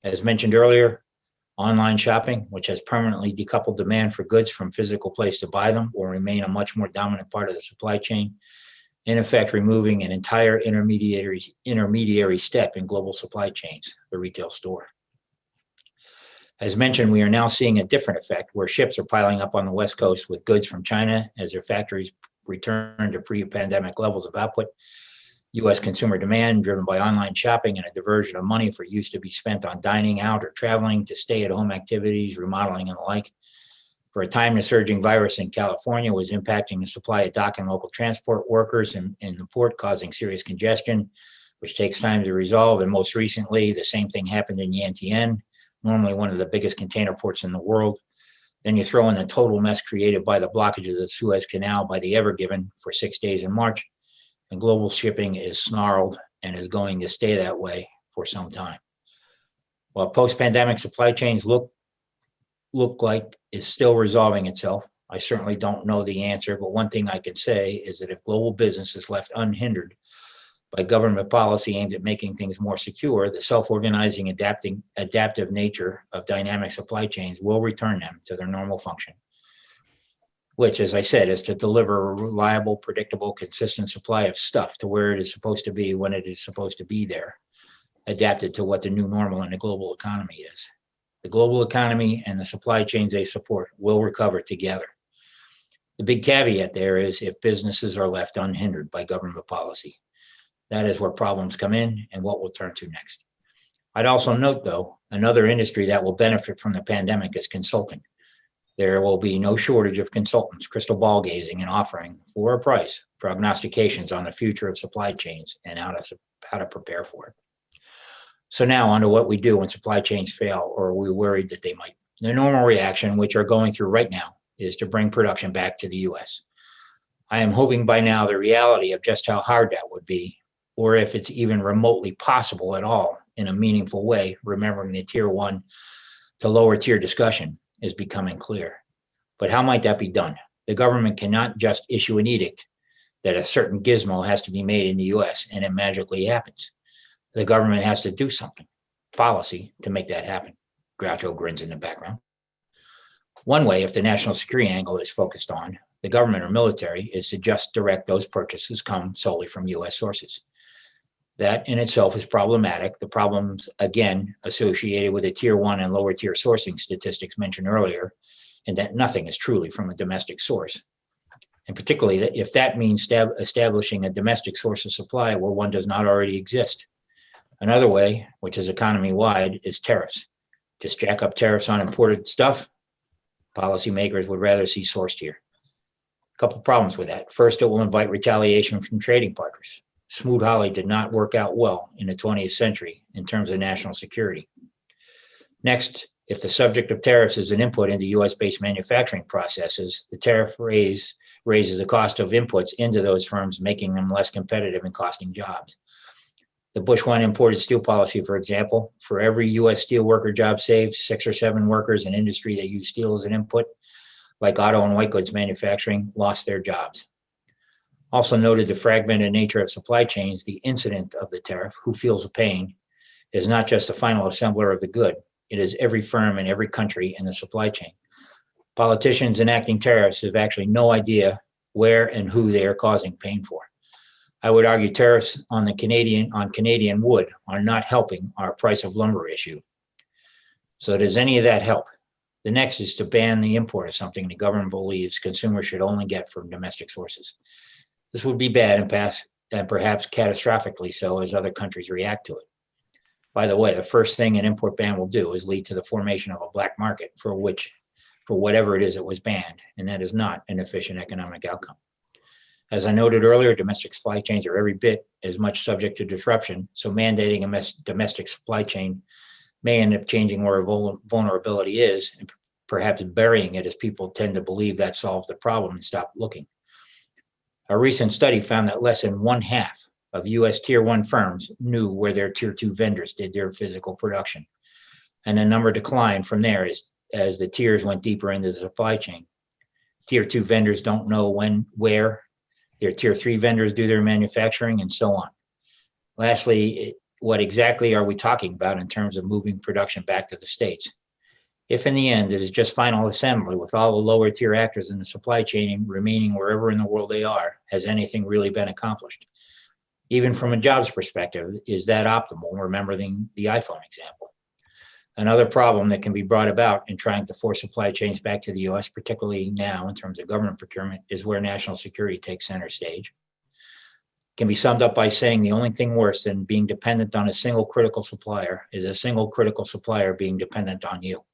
As mentioned earlier, online shopping, which has permanently decoupled demand for goods from physical place to buy them, will remain a much more dominant part of the supply chain, in effect removing an entire intermediary step in global supply chains, the retail store. As mentioned, we are now seeing a different effect where ships are piling up on the West Coast with goods from China as their factories return to pre-pandemic levels of output. U.S. consumer demand, driven by online shopping and a diversion of money for use to be spent on dining out or traveling to stay-at-home activities, remodeling, and the like. For a time, the surging virus in California was impacting the supply of dock and local transport workers in the port, causing serious congestion, which takes time to resolve. And most recently, the same thing happened in Yantian, normally one of the biggest container ports in the world. Then you throw in the total mess created by the blockage of the Suez Canal by the Ever Given for 6 days in March, and global shipping is snarled and is going to stay that way for some time. While post-pandemic supply chains look like is still resolving itself, I certainly don't know the answer, but one thing I can say is that if global business is left unhindered by government policy aimed at making things more secure, the self-organizing, adaptive nature of dynamic supply chains will return them to their normal function, which, as I said, is to deliver a reliable, predictable, consistent supply of stuff to where it is supposed to be when it is supposed to be there, adapted to what the new normal in the global economy is. The global economy and the supply chains they support will recover together. The big caveat there is if businesses are left unhindered by government policy. That is where problems come in and what we'll turn to next. I'd also note, though, another industry that will benefit from the pandemic is consulting. There will be no shortage of consultants crystal ball gazing and offering, for a price, prognostications on the future of supply chains and how to prepare for it. So now on to what we do when supply chains fail or we're worried that they might. The normal reaction, which we're going through right now, is to bring production back to the US. I am hoping by now the reality of just how hard that would be, or if it's even remotely possible at all in a meaningful way, remembering the tier 1 to lower tier discussion, is becoming clear. But how might that be done? The government cannot just issue an edict that a certain gizmo has to be made in the US and it magically happens. The government has to do something, policy, to make that happen. Groucho grins in the background. One way, if the national security angle is focused on the government or military, is to just direct those purchases come solely from US sources. That in itself is problematic. The problems, again, associated with the tier 1 and lower tier sourcing statistics mentioned earlier, and that nothing is truly from a domestic source. And particularly if that means establishing a domestic source of supply where one does not already exist. Another way, which is economy-wide, is tariffs. Just jack up tariffs on imported stuff. Policymakers would rather see sourced here. A couple problems with that. First, it will invite retaliation from trading partners. Smoot-Hawley did not work out well in the 20th century in terms of national security. Next, if the subject of tariffs is an input into US-based manufacturing processes, the tariff raises the cost of inputs into those firms, making them less competitive and costing jobs. The Bush 1 imported steel policy, for example, for every US steel worker job saved, 6 or 7 workers in industry that use steel as an input, like auto and white goods manufacturing, lost their jobs. Also noted the fragmented nature of supply chains, the incident of the tariff, who feels the pain, is not just the final assembler of the good. It is every firm in every country in the supply chain. Politicians enacting tariffs have actually no idea where and who they are causing pain for. I would argue tariffs on Canadian wood are not helping our price of lumber issue. So does any of that help? The next is to ban the import of something the government believes consumers should only get from domestic sources. This would be bad and perhaps catastrophically so as other countries react to it. By the way, the first thing an import ban will do is lead to the formation of a black market for whatever it is that was banned, and that is not an efficient economic outcome. As I noted earlier, domestic supply chains are every bit as much subject to disruption, so mandating a domestic supply chain may end up changing where vulnerability is and perhaps burying it as people tend to believe that solves the problem and stop looking. A recent study found that less than 1/2 of US Tier 1 firms knew where their Tier 2 vendors did their physical production. And the number declined from there as the tiers went deeper into the supply chain. Tier 2 vendors don't know where their Tier 3 vendors do their manufacturing, and so on. Lastly, what exactly are we talking about in terms of moving production back to the States? If in the end it is just final assembly with all the lower tier actors in the supply chain remaining wherever in the world they are, has anything really been accomplished? Even from a jobs perspective, is that optimal? Remembering the iPhone example. Another problem that can be brought about in trying to force supply chains back to the US, particularly now in terms of government procurement, is where national security takes center stage. Can be summed up by saying the only thing worse than being dependent on a single critical supplier is a single critical supplier being dependent on you.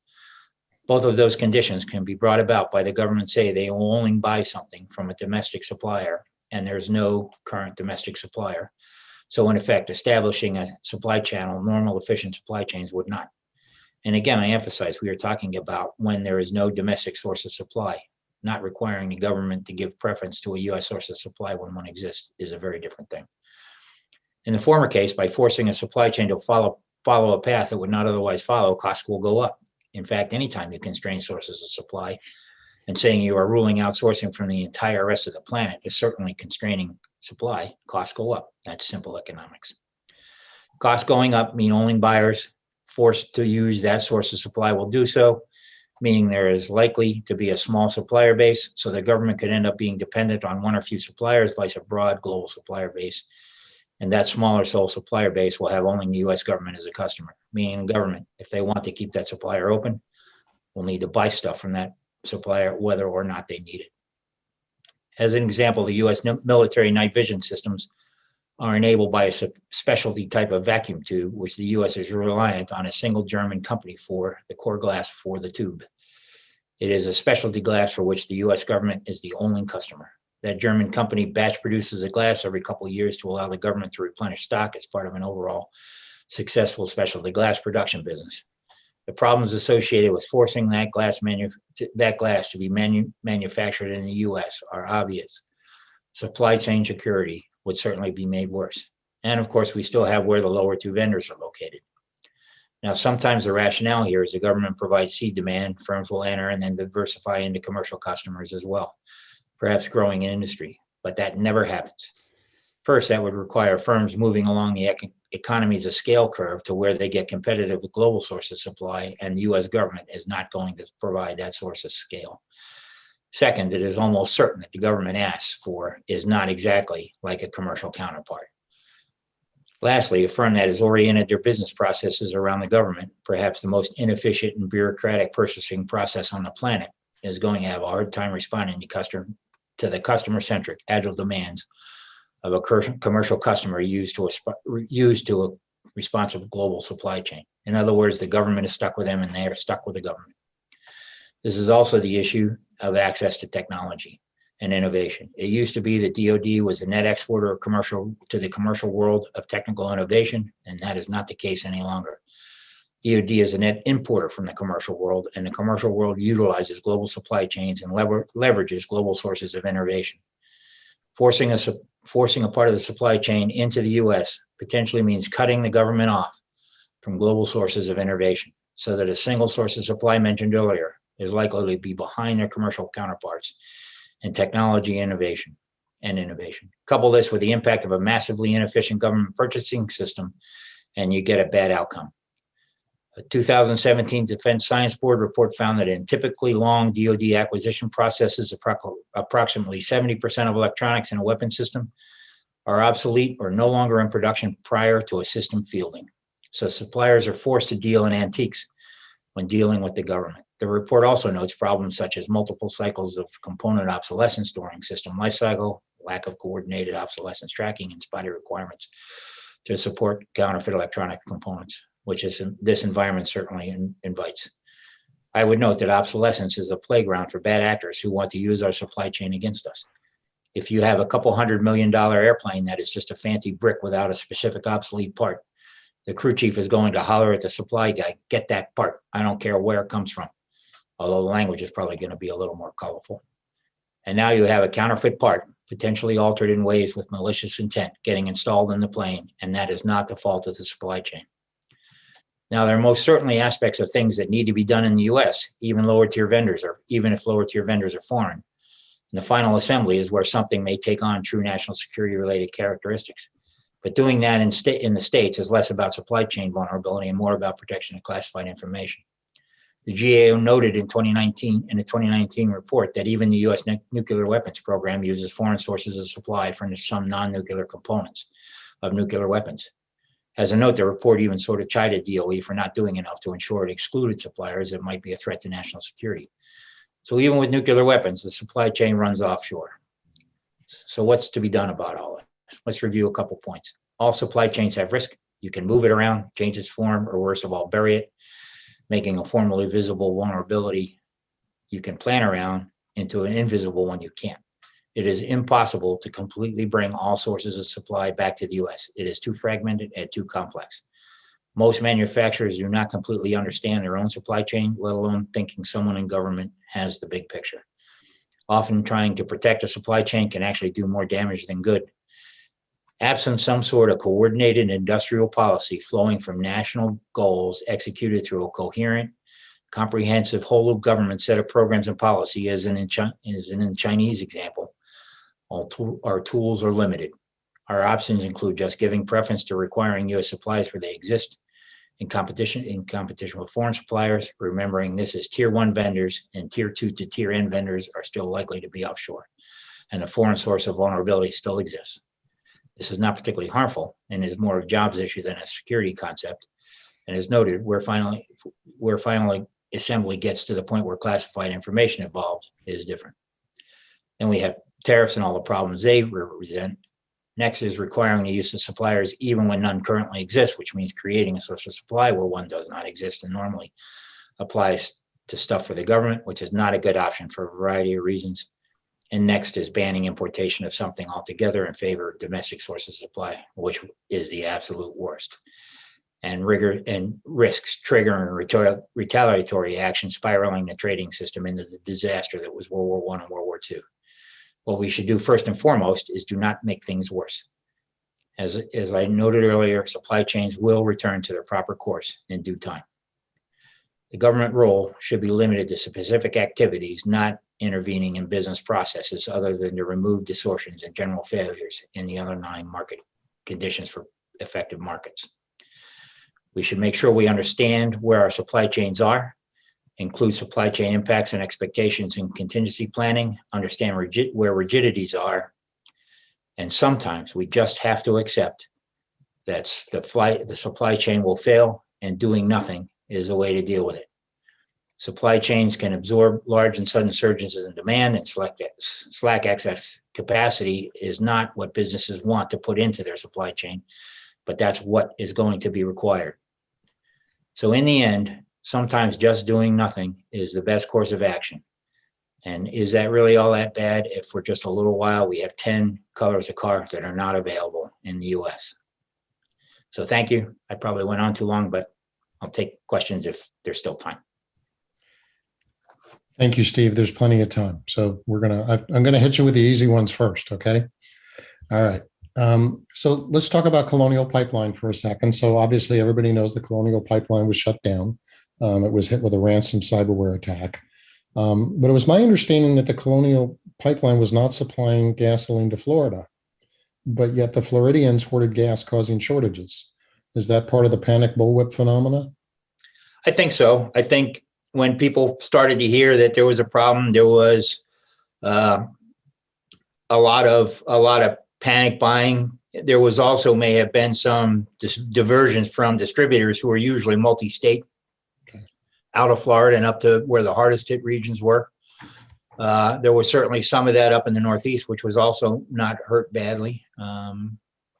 Both of those conditions can be brought about by the government say they will only buy something from a domestic supplier, and there's no current domestic supplier. So in effect, establishing a supply channel, normal efficient supply chains would not. And again, I emphasize we are talking about when there is no domestic source of supply. Not requiring the government to give preference to a US source of supply when one exists is a very different thing. In the former case, by forcing a supply chain to follow a path that would not otherwise follow, costs will go up. In fact, anytime you constrain sources of supply and saying you are ruling out sourcing from the entire rest of the planet is certainly constraining supply, costs go up. That's simple economics. Costs going up mean only buyers forced to use that source of supply will do so, meaning there is likely to be a small supplier base, so the government could end up being dependent on one or few suppliers, vice a broad global supplier base. And that smaller sole supplier base will have only the US government as a customer, meaning the government, if they want to keep that supplier open, will need to buy stuff from that supplier, whether or not they need it. As an example, the US military night vision systems are enabled by a specialty type of vacuum tube, which the US is reliant on a single German company for the core glass for the tube. It is a specialty glass for which the US government is the only customer. That German company batch produces a glass every couple of years to allow the government to replenish stock as part of an overall successful specialty glass production business. The problems associated with forcing that glass to be manufactured in the US are obvious. Supply chain security would certainly be made worse. And of course, we still have where the lower two vendors are located. Now, sometimes the rationale here is the government provides seed demand, firms will enter and then diversify into commercial customers as well, perhaps growing in industry, but that never happens. First, that would require firms moving along the economies of scale curve to where they get competitive with global sources of supply, and the US government is not going to provide that source of scale. Second, it is almost certain that the government asks for is not exactly like a commercial counterpart. Lastly, a firm that has oriented their business processes around the government, perhaps the most inefficient and bureaucratic purchasing process on the planet, is going to have a hard time responding to the customer-centric, agile demands of a commercial customer used to a responsive global supply chain. In other words, the government is stuck with them and they are stuck with the government. This is also the issue of access to technology and innovation. It used to be that DoD was a net exporter of to the commercial world of technical innovation, and that is not the case any longer. DoD is a net importer from the commercial world, and the commercial world utilizes global supply chains and leverages global sources of innovation. Forcing a part of the supply chain into the US potentially means cutting the government off from global sources of innovation, so that a single source of supply mentioned earlier is likely to be behind their commercial counterparts in technology innovation. Couple this with the impact of a massively inefficient government purchasing system, and you get a bad outcome. A 2017 Defense Science Board report found that in typically long DoD acquisition processes, approximately 70% of electronics in a weapon system are obsolete or no longer in production prior to a system fielding. So suppliers are forced to deal in antiques when dealing with the government. The report also notes problems such as multiple cycles of component obsolescence during system lifecycle, lack of coordinated obsolescence tracking, and spotty requirements to support counterfeit electronic components, which is this environment certainly invites. I would note that obsolescence is a playground for bad actors who want to use our supply chain against us. If you have a couple $100 million airplane that is just a fancy brick without a specific obsolete part, the crew chief is going to holler at the supply guy, get that part. I don't care where it comes from. Although the language is probably going to be a little more colorful. And now you have a counterfeit part, potentially altered in ways with malicious intent, getting installed in the plane, and that is not the fault of the supply chain. Now, there are most certainly aspects of things that need to be done in the US, even lower tier vendors, or even if lower tier vendors are foreign. And the final assembly is where something may take on true national security related characteristics. But doing that in the States is less about supply chain vulnerability and more about protection of classified information. The GAO noted in a 2019 report that even the US nuclear weapons program uses foreign sources of supply for some non-nuclear components of nuclear weapons. As a note, the report even sort of chided DOE for not doing enough to ensure it excluded suppliers that might be a threat to national security. So even with nuclear weapons, the supply chain runs offshore. So what's to be done about all that? Let's review a couple points. All supply chains have risk. You can move it around, change its form, or worst of all, bury it, making a formally visible vulnerability you can plan around into an invisible one you can't. It is impossible to completely bring all sources of supply back to the US. It is too fragmented and too complex. Most manufacturers do not completely understand their own supply chain, let alone thinking someone in government has the big picture. Often trying to protect a supply chain can actually do more damage than good. Absent some sort of coordinated industrial policy flowing from national goals executed through a coherent, comprehensive whole of government set of programs and policy, as in the Chinese example, our tools are limited. Our options include just giving preference to requiring US supplies where they exist in competition with foreign suppliers, remembering this is tier 1 vendors and tier 2 to tier N vendors are still likely to be offshore, and a foreign source of vulnerability still exists. This is not particularly harmful and is more of a jobs issue than a security concept. And as noted, where finally assembly gets to the point where classified information involved is different. Then we have tariffs and all the problems they represent. Next is requiring the use of suppliers even when none currently exists, which means creating a source of supply where one does not exist and normally applies to stuff for the government, which is not a good option for a variety of reasons. And next is banning importation of something altogether in favor of domestic sources of supply, which is the absolute worst. And rigor and risks triggering retaliatory action, spiraling the trading system into the disaster that was World War I and World War II. What we should do first and foremost is do not make things worse. As I noted earlier, supply chains will return to their proper course in due time. The government role should be limited to specific activities, not intervening in business processes other than to remove distortions and general failures in the underlying market conditions for effective markets. We should make sure we understand where our supply chains are, include supply chain impacts and expectations in contingency planning, understand where rigidities are, and sometimes we just have to accept that the supply chain will fail and doing nothing is a way to deal with it. Supply chains can absorb large and sudden surges in demand, and slack excess capacity is not what businesses want to put into their supply chain, but that's what is going to be required. So in the end, sometimes just doing nothing is the best course of action. And is that really all that bad if for just a little while we have 10 colors of car that are not available in the US? So thank you. I probably went on too long, but I'll take questions if there's still time. Thank you, Steve. There's plenty of time. So I'm gonna hit you with the easy ones first, okay? All right. So let's talk about Colonial Pipeline for a second. So obviously everybody knows the Colonial Pipeline was shut down. It was hit with a ransom cyberware attack. But it was my understanding that the Colonial Pipeline was not supplying gasoline to Florida, but yet the Floridians hoarded gas, causing shortages. Is that part of the panic bullwhip phenomena? I think so. I think when people started to hear that there was a problem, there was a lot of panic buying. There was also may have been some diversions from distributors who are usually multi-state out of Florida and up to where the hardest hit regions were. There was certainly some of that up in the Northeast, which was also not hurt badly.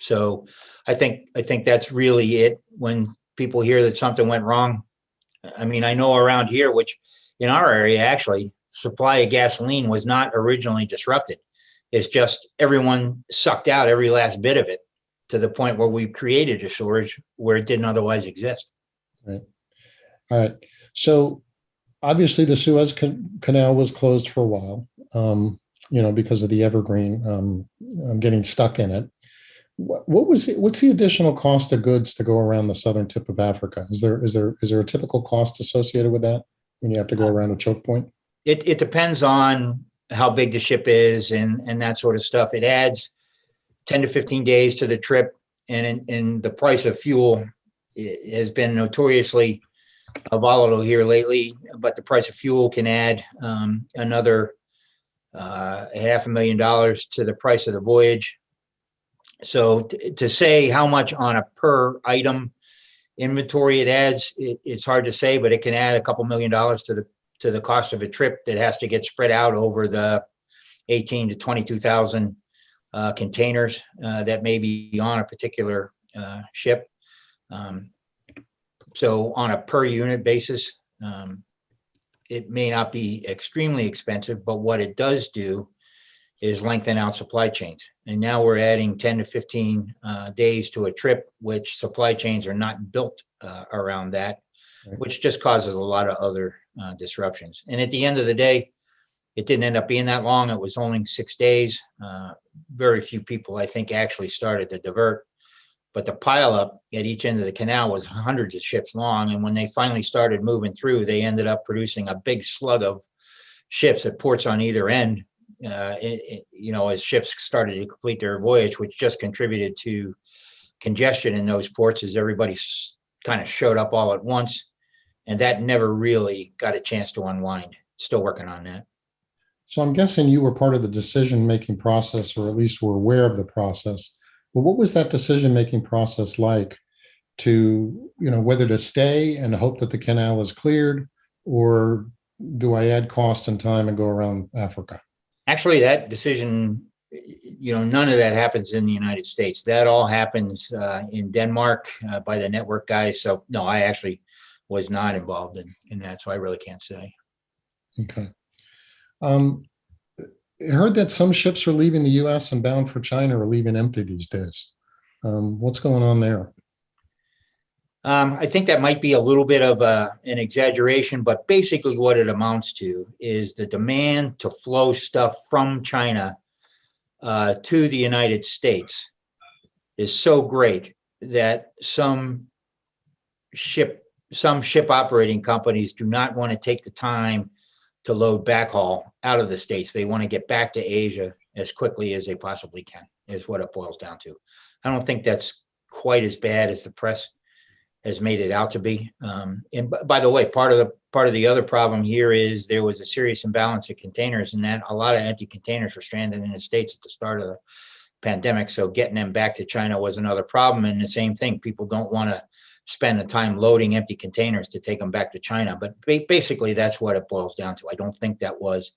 So I think that's really it. When people hear that something went wrong, I mean, I know around here, which in our area, actually, supply of gasoline was not originally disrupted. It's just everyone sucked out every last bit of it to the point where we created a shortage where it didn't otherwise exist. Right. All right. So obviously the Suez Canal was closed for a while, because of the Evergreen getting stuck in it. What's the additional cost of goods to go around the southern tip of Africa? Is there a typical cost associated with that when you have to go around a choke point? It depends on how big the ship is and that sort of stuff. It adds 10 to 15 days to the trip, and the price of fuel has been notoriously volatile here lately, but the price of fuel can add another $500,000 to the price of the voyage. So to say how much on a per item inventory it adds, it's hard to say, but it can add a couple $1 million to the cost of a trip that has to get spread out over the 18 to 22,000 containers that may be on a particular ship. So on a per unit basis, it may not be extremely expensive, but what it does do is lengthen out supply chains. And now we're adding 10 to 15 days to a trip, which supply chains are not built around that, right, which just causes a lot of other disruptions. And at the end of the day, it didn't end up being that long. It was only 6 days. Very few people, I think, actually started to divert. But the pileup at each end of the canal was hundreds of ships long. And when they finally started moving through, they ended up producing a big slug of ships at ports on either end, as ships started to complete their voyage, which just contributed to congestion in those ports as everybody kind of showed up all at once. And that never really got a chance to unwind. Still working on that. So I'm guessing you were part of the decision-making process, or at least were aware of the process. Well, what was that decision-making process like to, whether to stay and hope that the canal is cleared, or do I add cost and time and go around Africa? Actually, that decision, none of that happens in the United States. That all happens in Denmark by the network guys. So no, I actually was not involved in that. So I really can't say. Okay. I heard that some ships are leaving the U.S. and bound for China are leaving empty these days. What's going on there? I think that might be a little bit of an exaggeration, but basically what it amounts to is the demand to flow stuff from China to the United States is so great that some ship operating companies do not want to take the time to load backhaul out of the States. They want to get back to Asia as quickly as they possibly can, is what it boils down to. I don't think that's quite as bad as the press has made it out to be. And by the way, part of the other problem here is there was a serious imbalance of containers, and that a lot of empty containers were stranded in the States at the start of the pandemic. So getting them back to China was another problem. And the same thing, people don't want to spend the time loading empty containers to take them back to China. But basically, that's what it boils down to. I don't think that was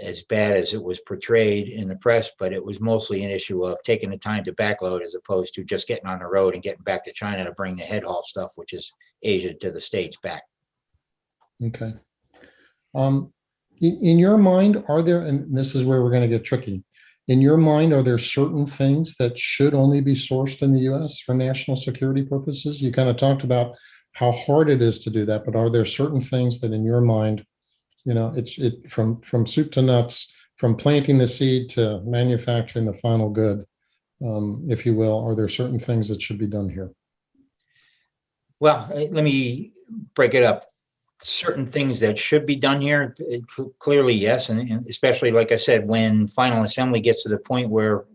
as bad as it was portrayed in the press, but it was mostly an issue of taking the time to backload as opposed to just getting on the road and getting back to China to bring the head haul stuff, which is Asia to the States, back. Okay. In your mind, are there, and this is where we're going to get tricky, in your mind, are there certain things that should only be sourced in the U.S. for national security purposes? You kind of talked about how hard it is to do that, but are there certain things that in your mind, it's from soup to nuts, from planting the seed to manufacturing the final good, if you will, are there certain things that should be done here? Well, let me break it up. Certain things that should be done here, clearly yes, and especially, like I said, when final assembly gets to the point where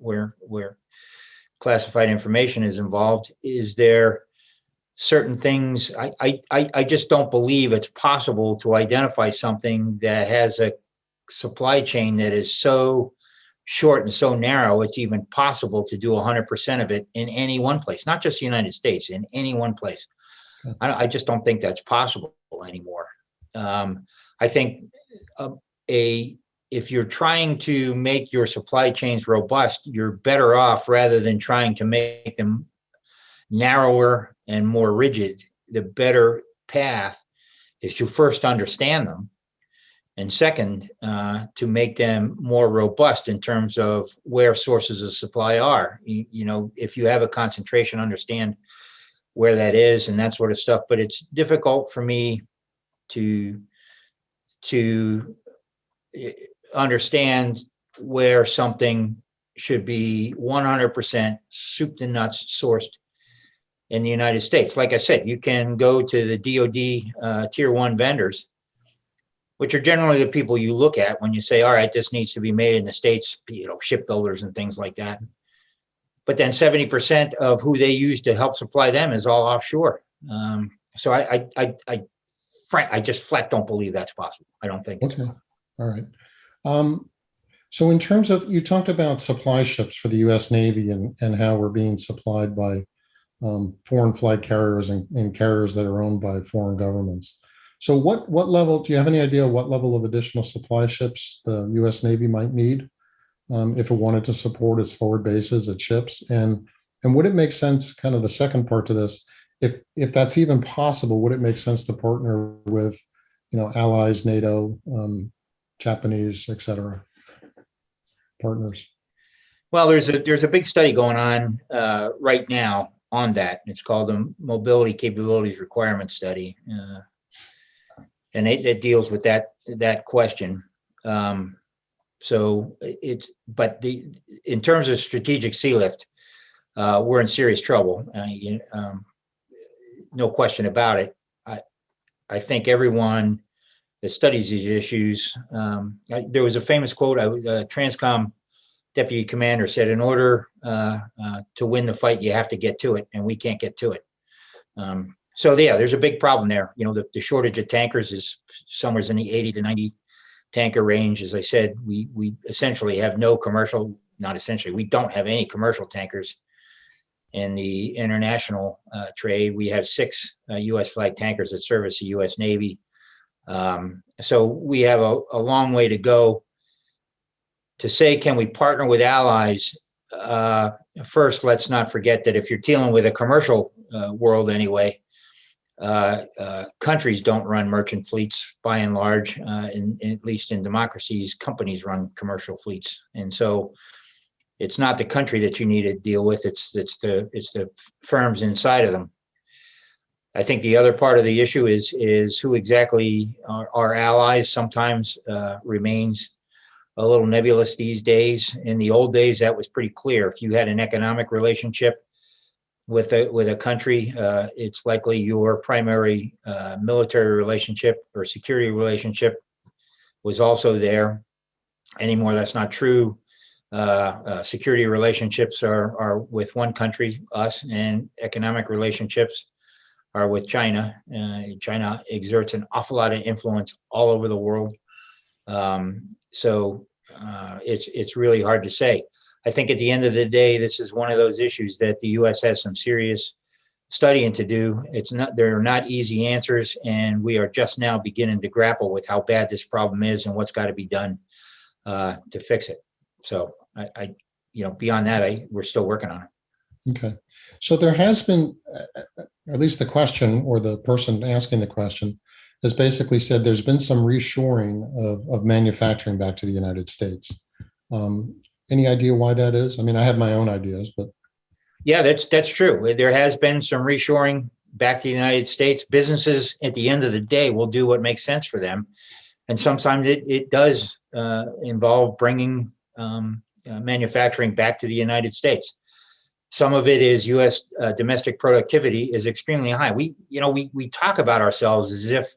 classified information is involved, is there certain things? I just don't believe it's possible to identify something that has a supply chain that is so short and so narrow, it's even possible to do 100% of it in any one place, not just the United States, in any one place. I just don't think that's possible anymore. I think if you're trying to make your supply chains robust, you're better off, rather than trying to make them narrower and more rigid, the better path is to first understand them, and second, to make them more robust in terms of where sources of supply are. If you have a concentration, understand where that is and that sort of stuff. But it's difficult for me to understand where something should be 100% soup to nuts sourced in the United States. Like I said, you can go to the DoD tier 1 vendors, which are generally the people you look at when you say, all right, this needs to be made in the States, shipbuilders and things like that. But then 70% of who they use to help supply them is all offshore. So I just flat don't believe that's possible. I don't think it's possible. All right. So in terms of, you talked about supply ships for the U.S. Navy and how we're being supplied by foreign flag carriers and carriers that are owned by foreign governments. So what level, do you have any idea what level of additional supply ships the U.S. Navy might need if it wanted to support its forward bases, its ships? And would it make sense, kind of the second part to this, if that's even possible, would it make sense to partner with, allies, NATO, Japanese, et cetera, partners? Well, there's a big study going on right now on that. It's called the Mobility Capabilities Requirement Study, and it deals with that question. So in terms of strategic sea lift, we're in serious trouble. No question about it. I think everyone that studies these issues, there was a famous quote, Transcom deputy commander said, in order to win the fight, you have to get to it, and we can't get to it. So yeah, there's a big problem there. The shortage of tankers is somewhere in the 80 to 90 tanker range. As I said, we essentially have no commercial, not essentially, we don't have any commercial tankers in the international trade. We have 6 U.S. flag tankers that service the U.S. Navy. So we have a long way to go to say, can we partner with allies? First, let's not forget that if you're dealing with a commercial world anyway, countries don't run merchant fleets by and large, at least in democracies, companies run commercial fleets. And so it's not the country that you need to deal with, it's the firms inside of them. I think the other part of the issue is who exactly are allies sometimes remains a little nebulous these days. In the old days, that was pretty clear. If you had an economic relationship with a country, it's likely your primary military relationship or security relationship was also there. Anymore, that's not true. Security relationships are with one country, us, and economic relationships are with China. China exerts an awful lot of influence all over the world. So it's really hard to say. I think at the end of the day, this is one of those issues that the U.S. has some serious studying to do. There are not easy answers, and we are just now beginning to grapple with how bad this problem is and what's got to be done to fix it. So beyond that, we're still working on it. Okay. So there has been, at least the question, or the person asking the question has basically said there's been some reshoring of manufacturing back to the United States. Any idea why that is? I mean, I have my own ideas, but. Yeah, that's true. There has been some reshoring back to the United States. Businesses at the end of the day will do what makes sense for them. And sometimes it does involve bringing manufacturing back to the United States. Some of it is U.S. Domestic productivity is extremely high. We talk about ourselves as if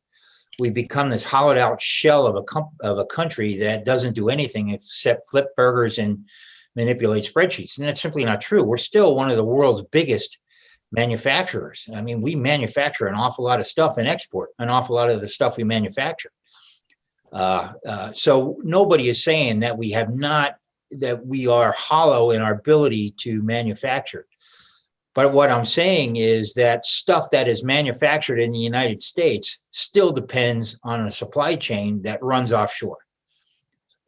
we become this hollowed out shell of a country that doesn't do anything except flip burgers and manipulate spreadsheets. And that's simply not true. We're still one of the world's biggest manufacturers. I mean, we manufacture an awful lot of stuff and export an awful lot of the stuff we manufacture. So nobody is saying that we have not that we are hollow in our ability to manufacture. But what I'm saying is that stuff that is manufactured in the United States still depends on a supply chain that runs offshore.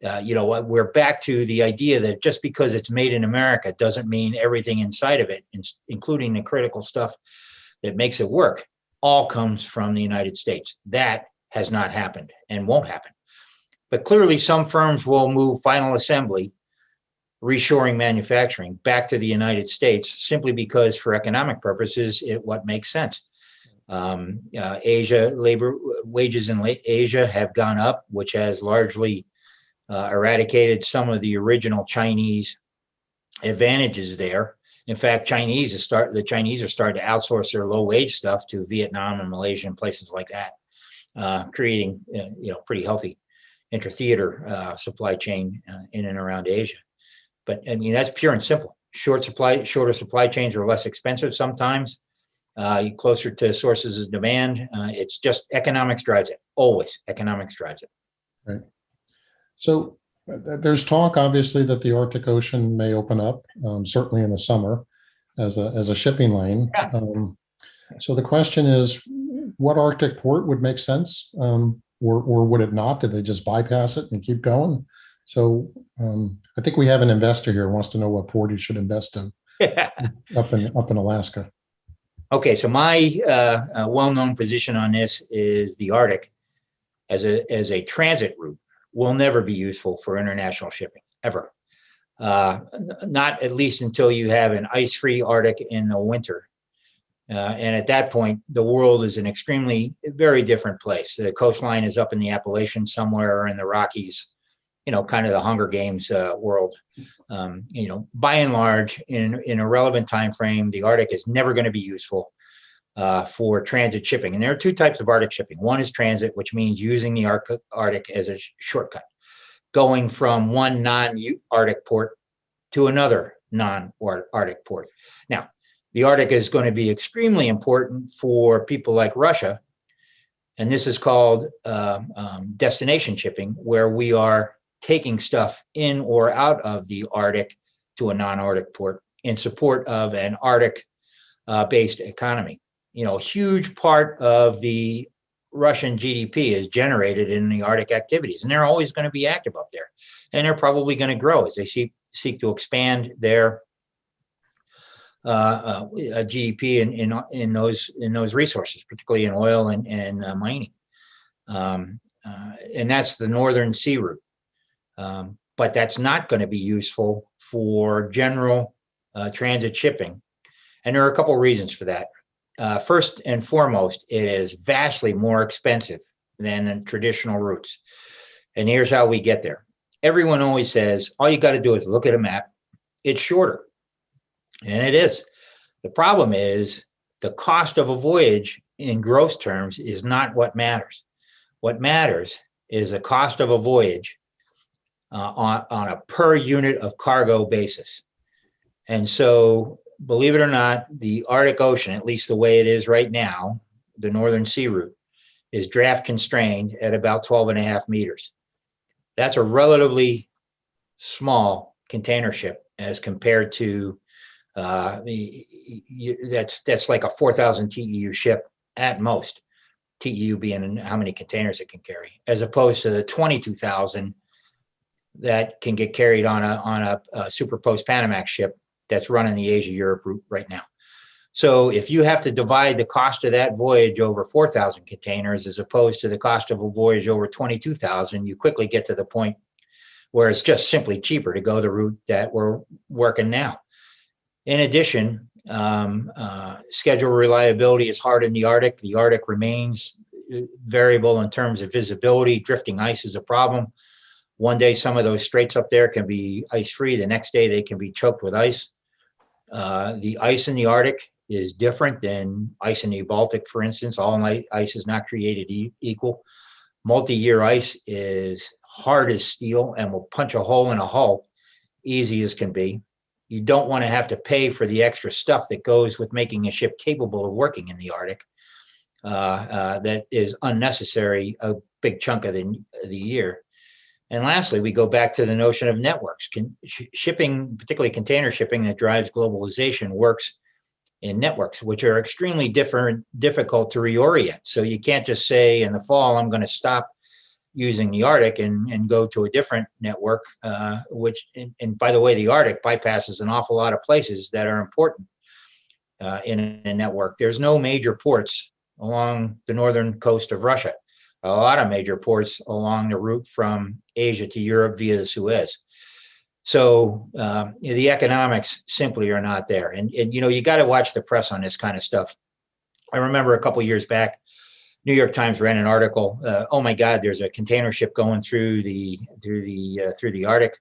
We're back to the idea that just because it's made in America doesn't mean everything inside of it, including the critical stuff that makes it work, all comes from the United States. That has not happened and won't happen. But clearly some firms will move final assembly, reshoring manufacturing back to the United States simply because for economic purposes, what makes sense. Labor wages in Asia have gone up, which has largely eradicated some of the original Chinese advantages there. In fact, the Chinese are starting to outsource their low wage stuff to Vietnam and Malaysia and places like that, creating pretty healthy intra-theater supply chain in and around Asia. But I mean, that's pure and simple. Shorter supply chains are less expensive sometimes. Closer to sources of demand. It's just economics drives it. Always economics drives it. Right. So there's talk, obviously, that the Arctic Ocean may open up, certainly in the summer, as a shipping lane. Yeah. So the question is, what Arctic port would make sense, or would it not? Did they just bypass it and keep going? So I think we have an investor here who wants to know what port he should invest in up in Alaska. Okay, so my well-known position on this is the Arctic as a transit route will never be useful for international shipping, ever. Not at least until you have an ice-free Arctic in the winter. And at that point, the world is an very different place. The coastline is up in the Appalachians somewhere, or in the Rockies, kind of the Hunger Games world. By and large, in a relevant time frame, the Arctic is never going to be useful for transit shipping. And there are two types of Arctic shipping. One is transit, which means using the Arctic as a shortcut, going from one non-Arctic port to another non-Arctic port. Now, the Arctic is going to be extremely important for people like Russia, and this is called destination shipping, where we are taking stuff in or out of the Arctic to a non-Arctic port in support of an Arctic-based economy. A huge part of the Russian GDP is generated in the Arctic activities, and they're always going to be active up there, and they're probably going to grow as they seek to expand their GDP in those resources, particularly in oil and mining, and that's the Northern Sea route. But that's not going to be useful for general transit shipping, and there are a couple of reasons for that. First and foremost, it is vastly more expensive than the traditional routes. And here's how we get there. Everyone always says, all you got to do is look at a map. It's shorter. And it is. The problem is the cost of a voyage in gross terms is not what matters. What matters is the cost of a voyage on a per unit of cargo basis. And so, believe it or not, the Arctic Ocean, at least the way it is right now, the Northern Sea route, is draft constrained at about 12.5 meters. That's a relatively small container ship as compared to that's like a 4,000 TEU ship at most, TEU being how many containers it can carry, as opposed to the 22,000 that can get carried on a super post-Panamax ship that's running the Asia-Europe route right now. So if you have to divide the cost of that voyage over 4,000 containers as opposed to the cost of a voyage over 22,000, you quickly get to the point where it's just simply cheaper to go the route that we're working now. In addition, schedule reliability is hard in the Arctic. The Arctic remains variable in terms of visibility. Drifting ice is a problem. One day, some of those straits up there can be ice-free. The next day, they can be choked with ice. The ice in the Arctic is different than ice in the Baltic, for instance. All ice is not created equal. Multi-year ice is hard as steel and will punch a hole in a hull easy as can be. You don't want to have to pay for the extra stuff that goes with making a ship capable of working in the Arctic. That is unnecessary a big chunk of the year. And lastly, we go back to the notion of networks. Shipping, particularly container shipping that drives globalization, works in networks, which are extremely difficult to reorient. So you can't just say in the fall, I'm going to stop using the Arctic and go to a different network, and by the way, the Arctic bypasses an awful lot of places that are important in a network. There's no major ports along the northern coast of Russia. A lot of major ports along the route from Asia to Europe via the Suez. So the economics simply are not there. And you got to watch the press on this kind of stuff. I remember a couple of years back, New York Times ran an article. Oh my God, there's a container ship going through the Arctic.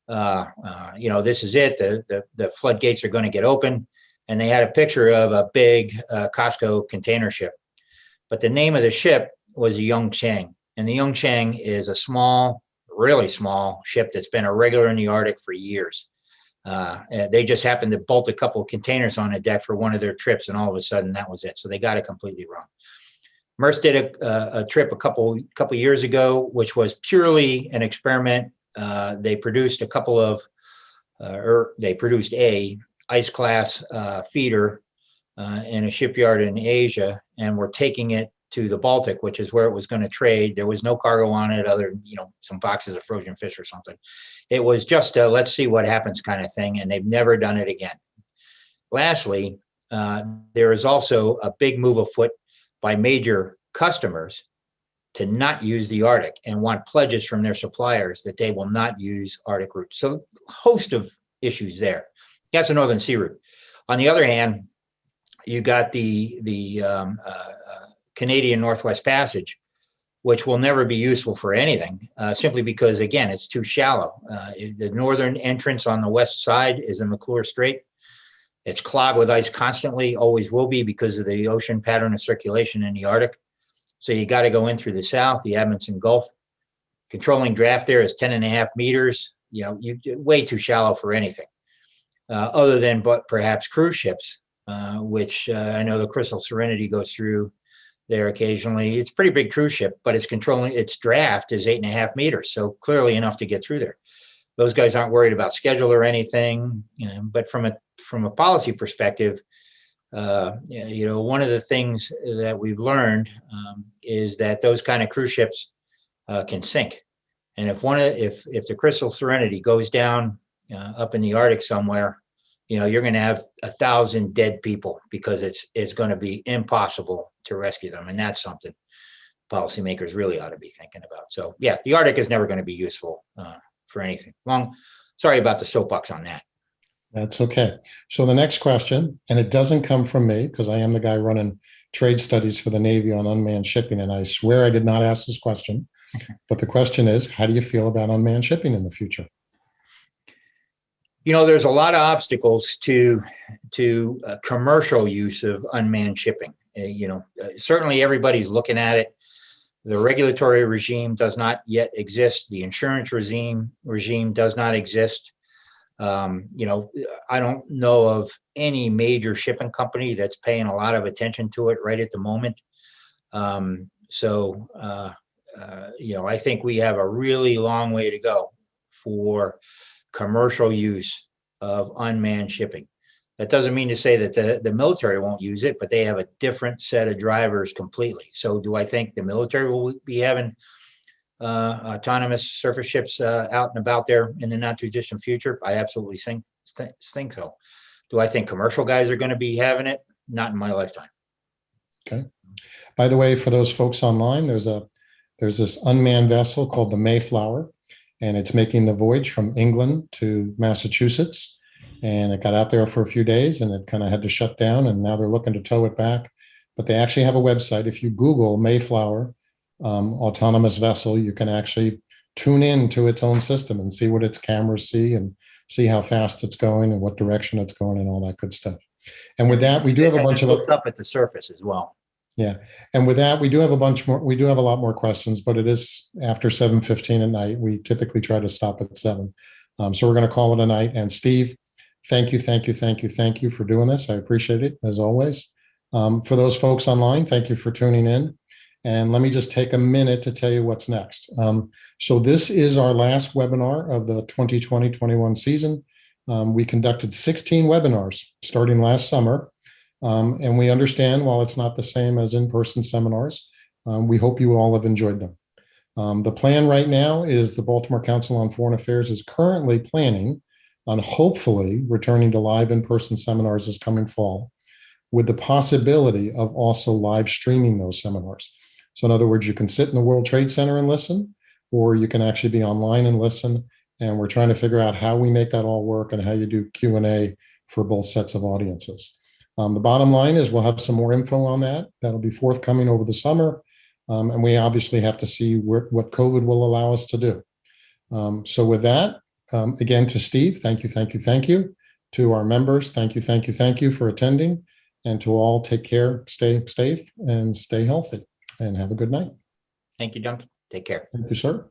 This is it. The floodgates are going to get open. And they had a picture of a big Costco container ship. But the name of the ship was a Yongchang. And the Yongchang is a small, really small ship that's been a regular in the Arctic for years. They just happened to bolt a couple of containers on the deck for one of their trips, and all of a sudden that was it. So they got it completely wrong. Maersk did a trip a couple years ago, which was purely an experiment. They produced a ice class feeder in a shipyard in Asia, and we're taking it to the Baltic, which is where it was going to trade. There was no cargo on it other than, some boxes of frozen fish or something. It was just a let's see what happens kind of thing, and they've never done it again. Lastly, there is also a big move afoot by major customers to not use the Arctic and want pledges from their suppliers that they will not use Arctic routes. So a host of issues there. That's the Northern Sea Route. On the other hand, you got the Canadian Northwest Passage, which will never be useful for anything, simply because, again, it's too shallow. The northern entrance on the west side is in McClure Strait. It's clogged with ice constantly, always will be because of the ocean pattern of circulation in the Arctic. So you got to go in through the south, the Amundsen Gulf. Controlling draft there is 10.5 meters. You're way too shallow for anything, other than but perhaps cruise ships, which I know the Crystal Serenity goes through there occasionally. It's a pretty big cruise ship, but its draft is 8.5 meters, so clearly enough to get through there. Those guys aren't worried about schedule or anything, but from a policy perspective, one of the things that we've learned is that those kind of cruise ships can sink. And if the Crystal Serenity goes down up in the Arctic somewhere, you're going to have 1,000 dead people because it's going to be impossible to rescue them. And that's something policymakers really ought to be thinking about. So yeah, the Arctic is never going to be useful for anything. Sorry about the soapbox on that. That's okay. So the next question, and it doesn't come from me because I am the guy running trade studies for the Navy on unmanned shipping, and I swear I did not ask this question, but the question is, how do you feel about unmanned shipping in the future? There's a lot of obstacles to commercial use of unmanned shipping. Certainly everybody's looking at it. The regulatory regime does not yet exist. The insurance regime does not exist. I don't know of any major shipping company that's paying a lot of attention to it right at the moment. I think we have a really long way to go for commercial use of unmanned shipping. That doesn't mean to say that the military won't use it, but they have a different set of drivers completely. So do I think the military will be having autonomous surface ships out and about there in the not too distant future? I absolutely think so. Do I think commercial guys are going to be having it? Not in my lifetime. Okay. By the way, for those folks online, there's this unmanned vessel called the Mayflower, and it's making the voyage from England to Massachusetts. And it got out there for a few days and it kind of had to shut down, and now they're looking to tow it back. But they actually have a website. If you Google Mayflower autonomous vessel, you can actually tune in to its own system and see what its cameras see and see how fast it's going and what direction it's going and all that good stuff. And with that, we do have a bunch of looks up at the surface as well. Yeah. And with that, we do have a bunch more. We do have a lot more questions, but it is after 7:15 at night. We typically try to stop at 7. So we're going to call it a night. And Steve, thank you for doing this. I appreciate it as always. For those folks online, thank you for tuning in. And let me just take a minute to tell you what's next. So this is our last webinar of the 2020-21 season. We conducted 16 webinars starting last summer. And we understand while it's not the same as in-person seminars, we hope you all have enjoyed them. The plan right now is the Baltimore Council on Foreign Affairs is currently planning on hopefully returning to live in-person seminars this coming fall, with the possibility of also live streaming those seminars. So in other words, you can sit in the World Trade Center and listen, or you can actually be online and listen. And we're trying to figure out how we make that all work and how you do Q&A for both sets of audiences. The bottom line is we'll have some more info on that. That'll be forthcoming over the summer. And we obviously have to see what COVID will allow us to do. So with that, again, to Steve, thank you, thank you, thank you. To our members, thank you, thank you, thank you for attending. And to all, take care, stay safe, and stay healthy. And have a good night. Thank you, Duncan. Take care. Thank you, sir.